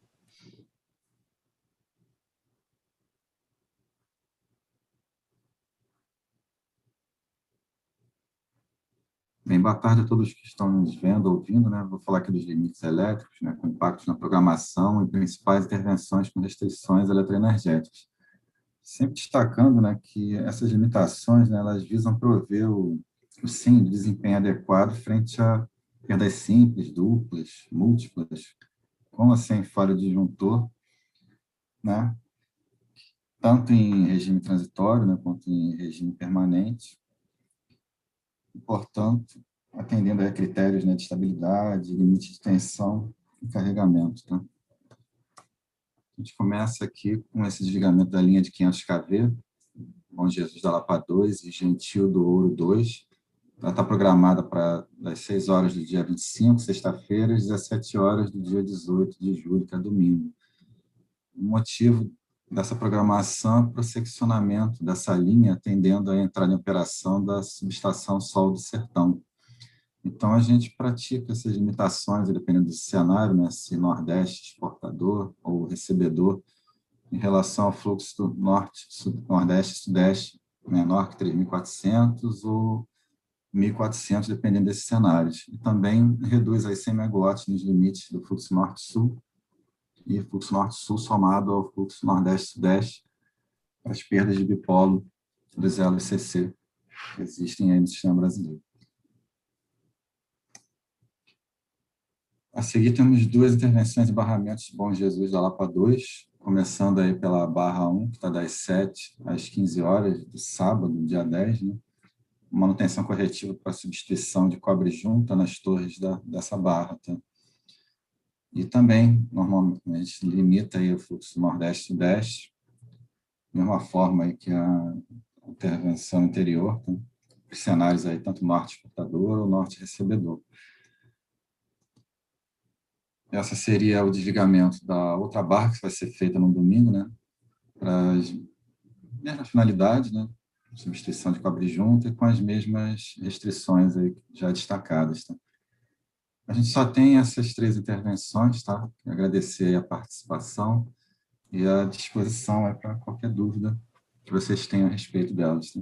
Bem, boa tarde a todos que estão nos vendo, ouvindo, né? Vou falar aqui dos limites elétricos, né, com impactos na programação e principais intervenções com restrições eletroenergéticas. Sempre destacando, né, que essas limitações, né, elas visam prover o SIM de desempenho adequado frente a perdas simples, duplas, múltiplas, com ou sem falha disjuntor, né, tanto em regime transitório, né, quanto em regime permanente. E, portanto, atendendo a critérios, né, de estabilidade, limite de tensão e carregamento. Tá? A gente começa aqui com esse desligamento da linha de 500 kV, Bom Jesus da Lapa 2 e Gentil do Ouro 2. Ela está programada para das 6 horas do dia 25, sexta-feira, às 17 horas do dia 18 de julho, que é domingo. O motivo dessa programação é o proseccionamento dessa linha, atendendo a entrada em operação da subestação Sol do Sertão. Então, a gente pratica essas limitações, dependendo do cenário, né, se Nordeste exportador ou recebedor, em relação ao fluxo do Norte, Nordeste e Sudeste, menor que 3.400 ou 1.400, dependendo desses cenários. E também reduz aí 100 megawatts nos limites do fluxo Norte-Sul, e fluxo Norte-Sul somado ao fluxo Nordeste-Sudeste, para as perdas de bipolo dos LCC que existem aí no sistema brasileiro. A seguir, temos duas intervenções de barramentos de Bom Jesus da Lapa 2, começando aí pela barra 1, que está das 7 às 15 horas do sábado, dia 10, né? Manutenção corretiva para substituição de cobre junta nas torres dessa barra. Tá? E também, normalmente, a gente limita aí o fluxo Nordeste-Sudeste, mesma forma aí que a intervenção anterior, tá? Os cenários aí, tanto Norte exportador ou Norte recebedor. Essa seria o desligamento da outra barra, que vai ser feita no domingo, né? Para as mesmas finalidades, né? Substituição de cobre junta e com as mesmas restrições aí já destacadas. Tá? A gente só tem essas 3 intervenções, tá? Agradecer a participação e a disposição é para qualquer dúvida que vocês tenham a respeito delas. Tá?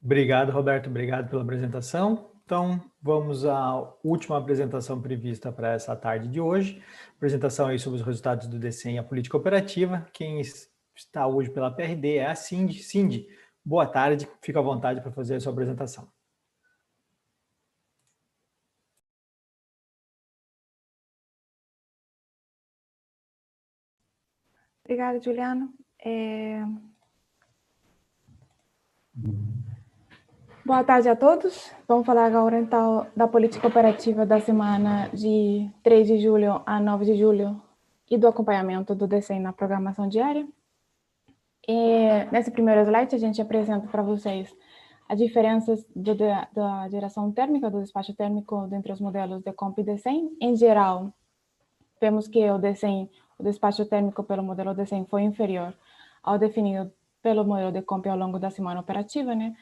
Obrigado, Roberto. Obrigado pela apresentação. Então, vamos à última apresentação prevista para essa tarde de hoje. Apresentação aí sobre os resultados do DCEM e a política operativa. Quem está hoje pela PRD é a Cindy. Cindy, boa tarde. Fica à vontade para fazer a sua apresentação. Obrigada, Juliano. Boa tarde a todos. Vamos falar agora, então, da política operativa da semana de 3 de julho a 9 de julho e do acompanhamento do DCEM na programação diária. Nesse primeiro slide, a gente apresenta para vocês as diferenças da geração térmica, do despacho térmico entre os modelos DECOMP e DCEM. Em geral, vemos que o despacho térmico pelo modelo DCEM foi inferior ao definido pelo modelo DECOMP ao longo da semana operativa, né?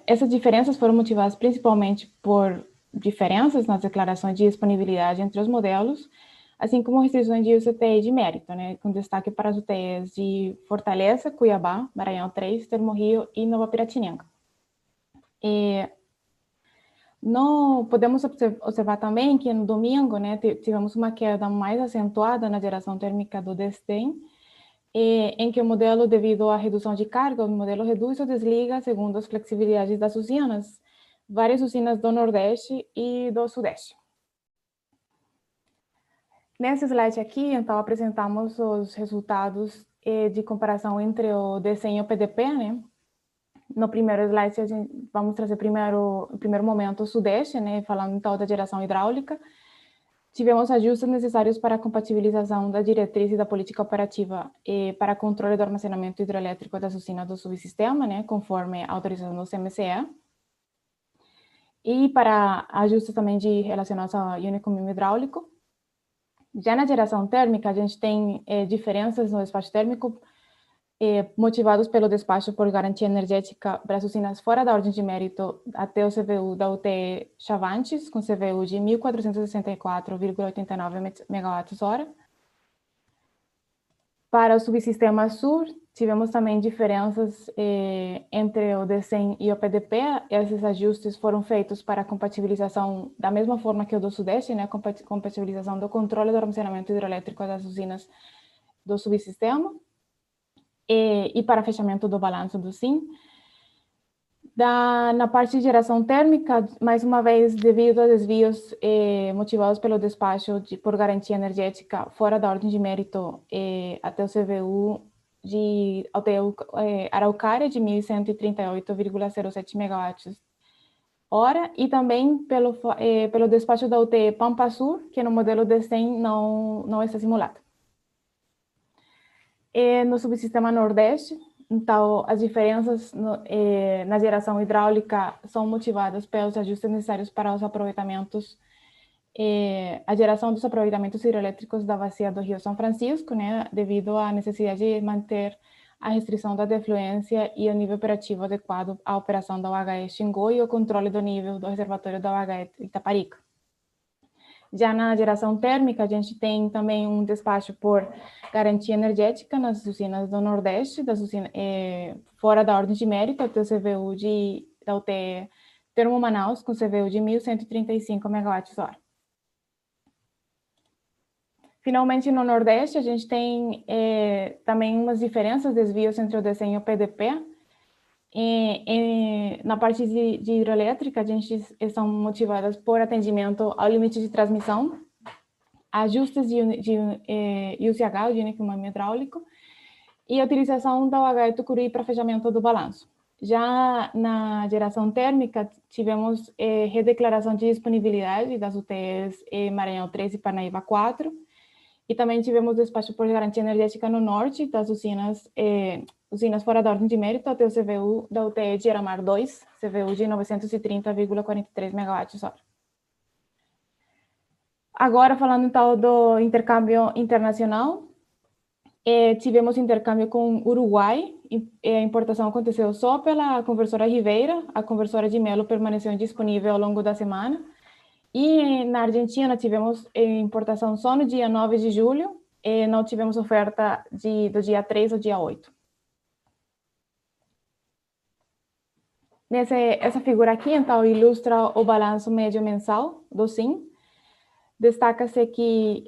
Essas diferenças foram motivadas principalmente por diferenças nas declarações de disponibilidade entre os modelos, assim como restrições de UCTE de mérito, né, com destaque para as UTEs de Fortaleza, Cuiabá, Maranhão 3, Termorrio e Nova Piratininga. Podemos observar também que no domingo, né, tivemos uma queda mais acentuada na geração térmica do DECEM, em que o modelo, devido à redução de carga, o modelo reduz ou desliga segundo as flexibilidades das usinas, várias usinas do Nordeste e do Sudeste. Nesse slide aqui, então, apresentamos os resultados de comparação entre o DCEM e o PDP, né? No primeiro slide, vamos trazer no primeiro momento o Sudeste, né? Falando então da geração hidráulica. Tivemos ajustes necessários para a compatibilização da diretriz e da política operativa para controle do armazenamento hidrelétrico das usinas do subsistema, né, conforme a autorização do CMCE. E para ajustes também relacionados ao Unicum hidráulico. Já na geração térmica, a gente tem diferenças no despacho térmico motivados pelo despacho por garantia energética para as usinas fora da ordem de mérito até o CVU da UTE Chavantes, com CVU de 1.464,89 MWh. Para o subsistema Sul, tivemos também diferenças entre o DCEM e o PDP. Esses ajustes foram feitos para a compatibilização, da mesma forma que o do Sudeste, né, compatibilização do controle do armazenamento hidrelétrico das usinas do subsistema. E para fechamento do balanço do SIM. Na parte de geração térmica, mais uma vez, devido a desvios motivados pelo despacho por garantia energética fora da ordem de mérito até o CVU de Araucária, de 1.138,07 MWh, e também pelo despacho da UTE Pampa Sul, que no modelo DCEM não está simulado. No subsistema Nordeste, então, as diferenças na geração hidráulica são motivadas pelos ajustes necessários para os aproveitamentos, a geração dos aproveitamentos hidrelétricos da bacia do Rio São Francisco, né, devido à necessidade de manter a restrição da defluência e o nível operativo adequado à operação da UHE Xingu e o controle do nível do reservatório da UHE Itaparica. Já na geração térmica, a gente tem também um despacho por garantia energética nas usinas do Nordeste, das usinas, fora da ordem de mérito, até o CVU da UTE Termo Manaus, com CVU de 1.135 MWh. Finalmente, no Nordeste, a gente tem também umas diferenças, desvios entre o DCEM e o PDP. Na parte de hidrelétrica, a gente são motivadas por atendimento ao limite de transmissão, ajustes de UCH, de Unicum hidráulico, e a utilização da UHE Tucuruí para fechamento do balanço. Já na geração térmica, tivemos redeclaração de disponibilidade das UTEs Maranhão 3 e Parnaíba 4, e também tivemos despacho por garantia energética no norte das usinas fora da ordem de mérito até o CVU da UTE de Iramar 2, CVU de 930,43 MWh. Agora, falando então do intercâmbio internacional, tivemos intercâmbio com o Uruguai, a importação aconteceu só pela conversora Ribeira, a conversora de Melo permaneceu indisponível ao longo da semana, e na Argentina tivemos importação só no dia 9 de julho, e não tivemos oferta do dia 3 ao dia 8. Essa figura aqui, então, ilustra o balanço médio mensal do SIM. Destaca-se que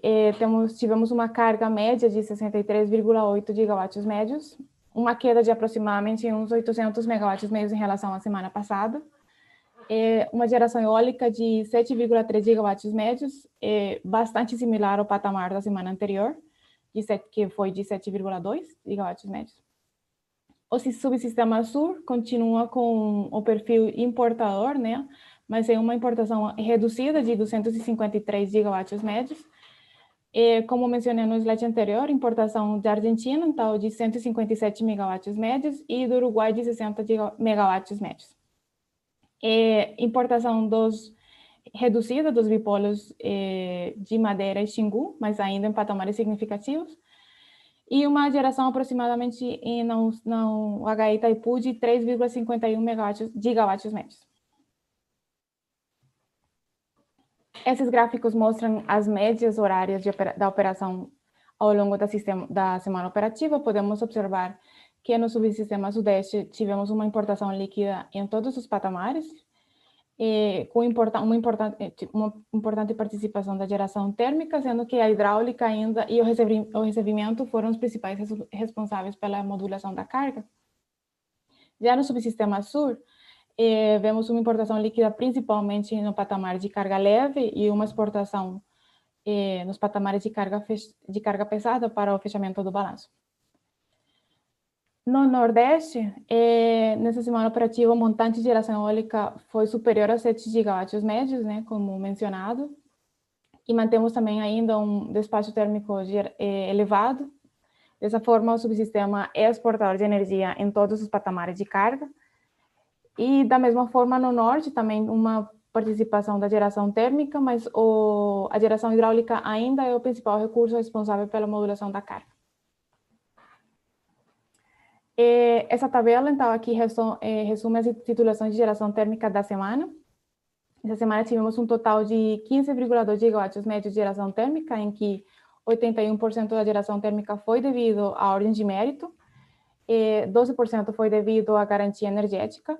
tivemos uma carga média de 63,8 gigawatts médios, uma queda de aproximadamente uns 800 megawatts médios em relação à semana passada, uma geração eólica de 7,3 gigawatts médios, bastante similar ao patamar da semana anterior, que foi de 7,2 gigawatts médios. O subsistema sul continua com o perfil importador, né? Mas é uma importação reduzida de 253 gigawatts médios. E, como mencionei no slide anterior, importação da Argentina, então, de 157 megawatts médios, e do Uruguai, de 60 megawatts médios. E importação reduzida dos bipolos de madeira e xingu, mas ainda em patamares significativos, e uma geração aproximadamente no HI Itaipu de 3,51 gigawatts médios. Esses gráficos mostram as médias horárias da operação ao longo da semana operativa. Podemos observar que no subsistema sudeste tivemos uma importação líquida em todos os patamares, com uma importante participação da geração térmica, sendo que a hidráulica ainda e o recebimento foram os principais responsáveis pela modulação da carga. Já no subsistema sul, vemos uma importação líquida principalmente no patamar de carga leve e uma exportação nos patamares de carga pesada para o fechamento do balanço. No Nordeste, nessa semana operativa, o montante de geração eólica foi superior a 7 gigawatts médios, né, como mencionado, e mantemos também ainda um despacho térmico elevado. Dessa forma, o subsistema é exportador de energia em todos os patamares de carga. E da mesma forma, no Norte, também uma participação da geração térmica, mas a geração hidráulica ainda é o principal recurso responsável pela modulação da carga. Essa tabela, então, aqui resume as titulações de geração térmica da semana. Essa semana tivemos um total de 15,2 gigawatts médios de geração térmica, em que 81% da geração térmica foi devido à ordem de mérito, 12% foi devido à garantia energética,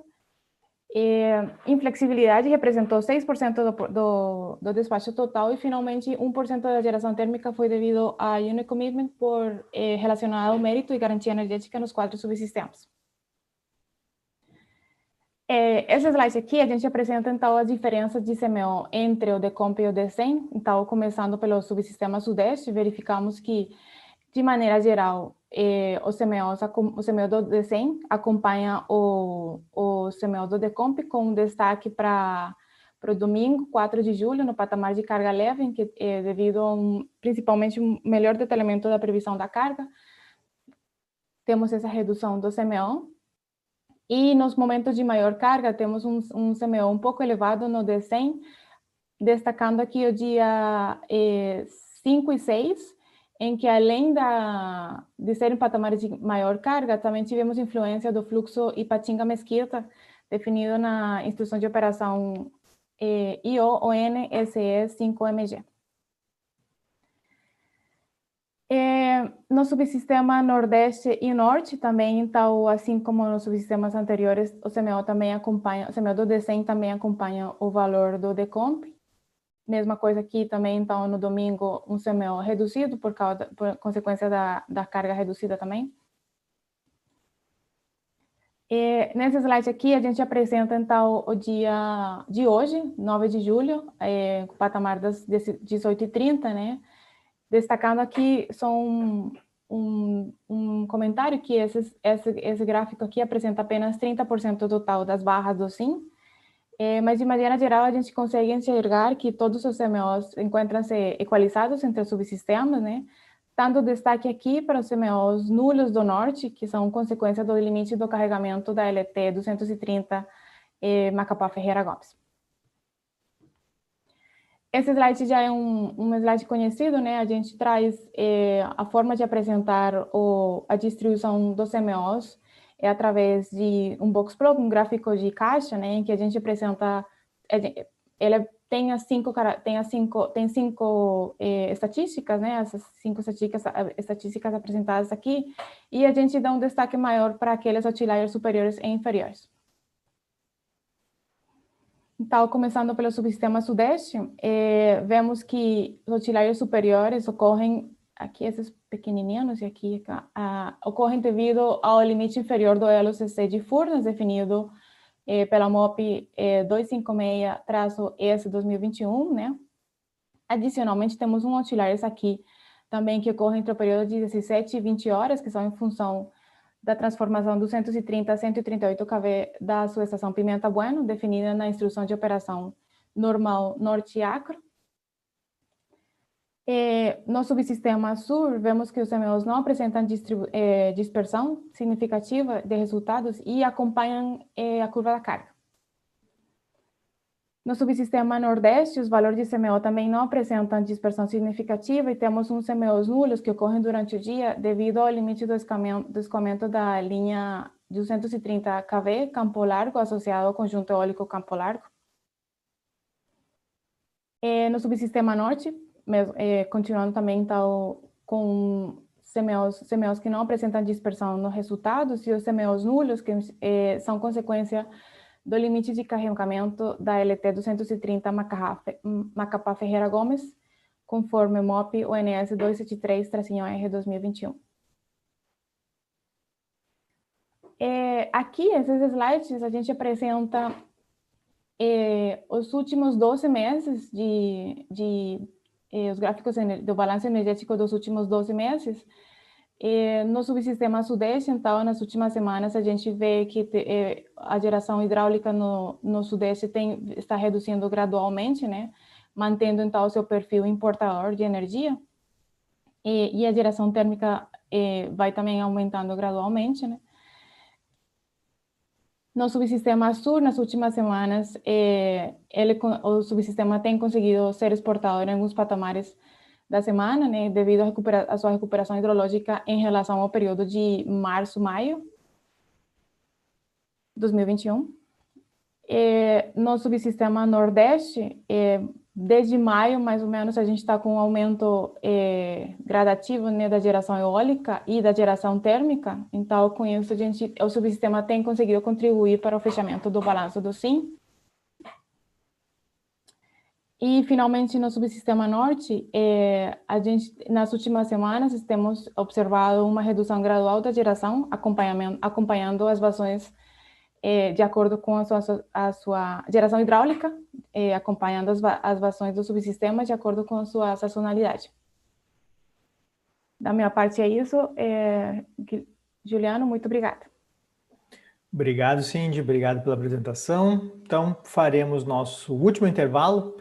inflexibilidade representou 6% do despacho total, e finalmente 1% da geração térmica foi devido a unit commitment relacionado ao mérito e garantia energética nos 4 subsistemas. Esse slide aqui, a gente apresenta então as diferenças de CMO entre o DECOMP e o DECEM. Então, começando pelo subsistema sudeste, verificamos que, de maneira geral, o CMO do DECEM acompanha o CMO do DECOMP, com destaque para o domingo, 4 de julho, no patamar de carga leve, em que, devido a principalmente um melhor detalhamento da previsão da carga, temos essa redução do CMO. E nos momentos de maior carga, temos um CMO um pouco elevado no DECEM, destacando aqui o dia 5 e 6, em que, além de serem patamares de maior carga, também tivemos influência do fluxo Ipatinga-Mesquita, definido na instrução de operação IO-ON-SE5MG. No subsistema Nordeste e Norte também, então, assim como nos subsistemas anteriores, o CMO do DECEM também acompanha o valor do DECOMP. Mesma coisa aqui também, então, no domingo, um CMO reduzido por consequência da carga reduzida também. Nesse slide aqui, a gente apresenta, então, o dia de hoje, 9 de julho, com o patamar das 18h30, né? Destacando aqui só um comentário que esse gráfico aqui apresenta apenas 30% total das barras do SIM, mas de maneira geral a gente consegue enxergar que todos os CMOs encontram-se equalizados entre os subsistemas, né? Dando destaque aqui para os CMOs nulos do Norte, que são consequência do limite do carregamento da LT 230 Macapá Ferreira Gomes. Esse slide já é um slide conhecido, né? A gente traz a forma de apresentar a distribuição dos CMOs através de um box plot, um gráfico de caixa, né? Em que a gente apresenta, ele tem cinco estatísticas, né? Essas 5 estatísticas apresentadas aqui, e a gente dá um destaque maior para aqueles outliers superiores e inferiores. Então, começando pelo subsistema sudeste, vemos que os outliers superiores ocorrem, aqui esses pequenininhos, e aqui ocorrem devido ao limite inferior do LCC de Furnas, definido pela MOP 256-ES-2021, né? Adicionalmente, temos outliers aqui também que ocorre entre o período de 17 e 20 horas, que são em função da transformação 230 a 138 kV da subestação Pimenta Bueno, definida na Instrução de Operação Normal Norte Acre. No subsistema Sur, vemos que os CMOs não apresentam dispersão significativa de resultados e acompanham a curva da carga. No subsistema Nordeste, os valores de CMO também não apresentam dispersão significativa e temos uns CMOs nulos que ocorrem durante o dia devido ao limite do escoamento da linha 230 kV Campo Largo associado ao conjunto eólico Campo Largo. No subsistema Norte, continuando também com CMOs que não apresentam dispersão nos resultados e os CMOs nulos que são consequência do limite de carregamento da LT 230 Macapá Ferreira Gomes, conforme MOP ONS 273-R 2021. Aqui, esses slides, a gente apresenta os últimos 12 meses os gráficos do balanço energético dos últimos 12 meses. No subsistema Sudeste, então, nas últimas semanas, a gente vê que a geração hidráulica no Sudeste está reduzindo gradualmente, né? Mantendo, então, o seu perfil importador de energia. E a geração térmica vai também aumentando gradualmente, né? No subsistema Sul, nas últimas semanas, o subsistema tem conseguido ser exportador em alguns patamares da semana, né, devido à sua recuperação hidrológica em relação ao período de março-maio 2021. No subsistema Nordeste, desde maio, mais ou menos, a gente está com um aumento gradativo, né, da geração eólica e da geração térmica. Então, com isso, o subsistema tem conseguido contribuir para o fechamento do balanço do SIM. E, finalmente, no subsistema Norte, nas últimas semanas, temos observado uma redução gradual da geração, acompanhando as vazões de acordo com a sua geração hidráulica, acompanhando as vazões do subsistema de acordo com a sua sazonalidade. Da minha parte é isso. Juliano, muito obrigada. Obrigado, Cindy. Obrigado pela apresentação. Então, faremos nosso último intervalo.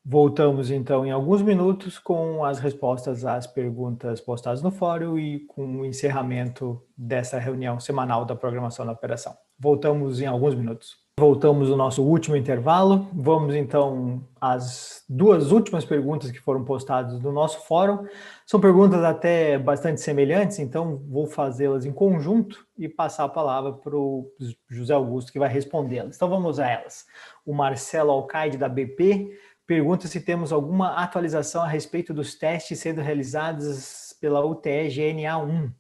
Voltamos, então, em alguns minutos com as respostas às perguntas postadas no fórum e com o encerramento dessa reunião semanal da programação da operação. Voltamos em alguns minutos. Voltamos ao nosso último intervalo. Vamos, então, às duas últimas perguntas que foram postadas no nosso fórum. São perguntas até bastante semelhantes, então vou fazê-las em conjunto e passar a palavra para o José Augusto, que vai respondê-las. Então, vamos a elas. O Marcelo Alcaide, da BP, pergunta se temos alguma atualização a respeito dos testes sendo realizados pela UTE GNA1.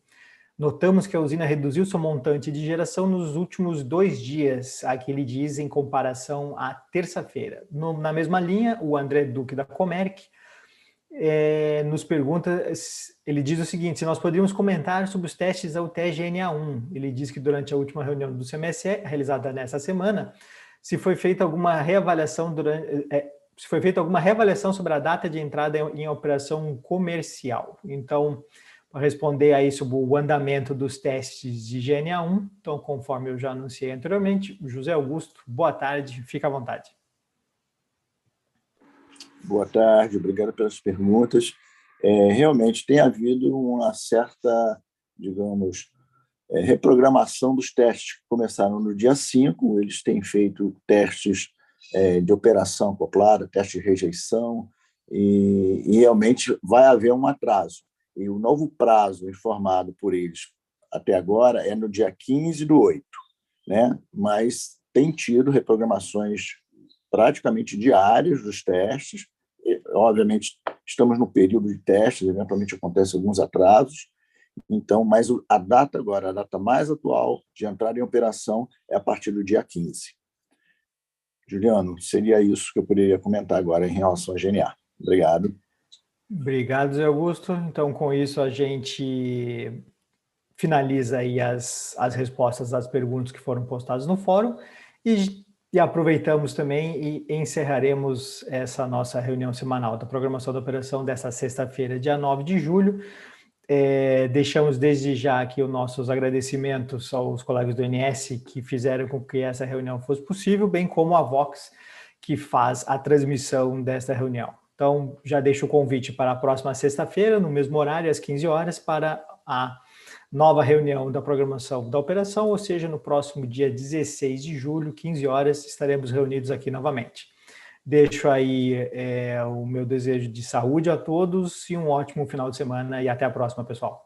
Notamos que a usina reduziu seu montante de geração nos últimos 2 dias, aqui ele diz em comparação à terça-feira. Na mesma linha, o André Duque da Comerc nos pergunta, ele diz o seguinte, se nós poderíamos comentar sobre os testes da UTE GNA1. Ele diz que durante a última reunião do CMSE, realizada nessa semana, se foi feita alguma reavaliação sobre a data de entrada em operação comercial. Então, para responder aí sobre o andamento dos testes de GNA1, então, conforme eu já anunciei anteriormente, o José Augusto, boa tarde, fica à vontade. Boa tarde, obrigado pelas perguntas. Realmente tem havido uma certa, digamos, reprogramação dos testes que começaram no dia 5, eles têm feito testes de operação acoplada, teste de rejeição, e realmente vai haver um atraso. E o novo prazo informado por eles até agora é no dia 15/8, né? Mas tem tido reprogramações praticamente diárias dos testes. E, obviamente, estamos no período de testes, eventualmente acontecem alguns atrasos. Então, mas a data agora, a data mais atual de entrada em operação é a partir do dia 15. Juliano, seria isso que eu poderia comentar agora em relação à GNA. Obrigado. Obrigado, Zé Augusto. Então, com isso, a gente finaliza aí as respostas às perguntas que foram postadas no fórum e aproveitamos também e encerraremos essa nossa reunião semanal da programação da operação dessa sexta-feira, dia 9 de julho. deixamos desde já aqui os nossos agradecimentos aos colegas do INS que fizeram com que essa reunião fosse possível, bem como a Vox, que faz a transmissão desta reunião. Então, já deixo o convite para a próxima sexta-feira, no mesmo horário, às 15 horas, para a nova reunião da programação da operação, ou seja, no próximo dia 16 de julho, 15 horas, estaremos reunidos aqui novamente. Deixo aí o meu desejo de saúde a todos e um ótimo final de semana e até a próxima, pessoal.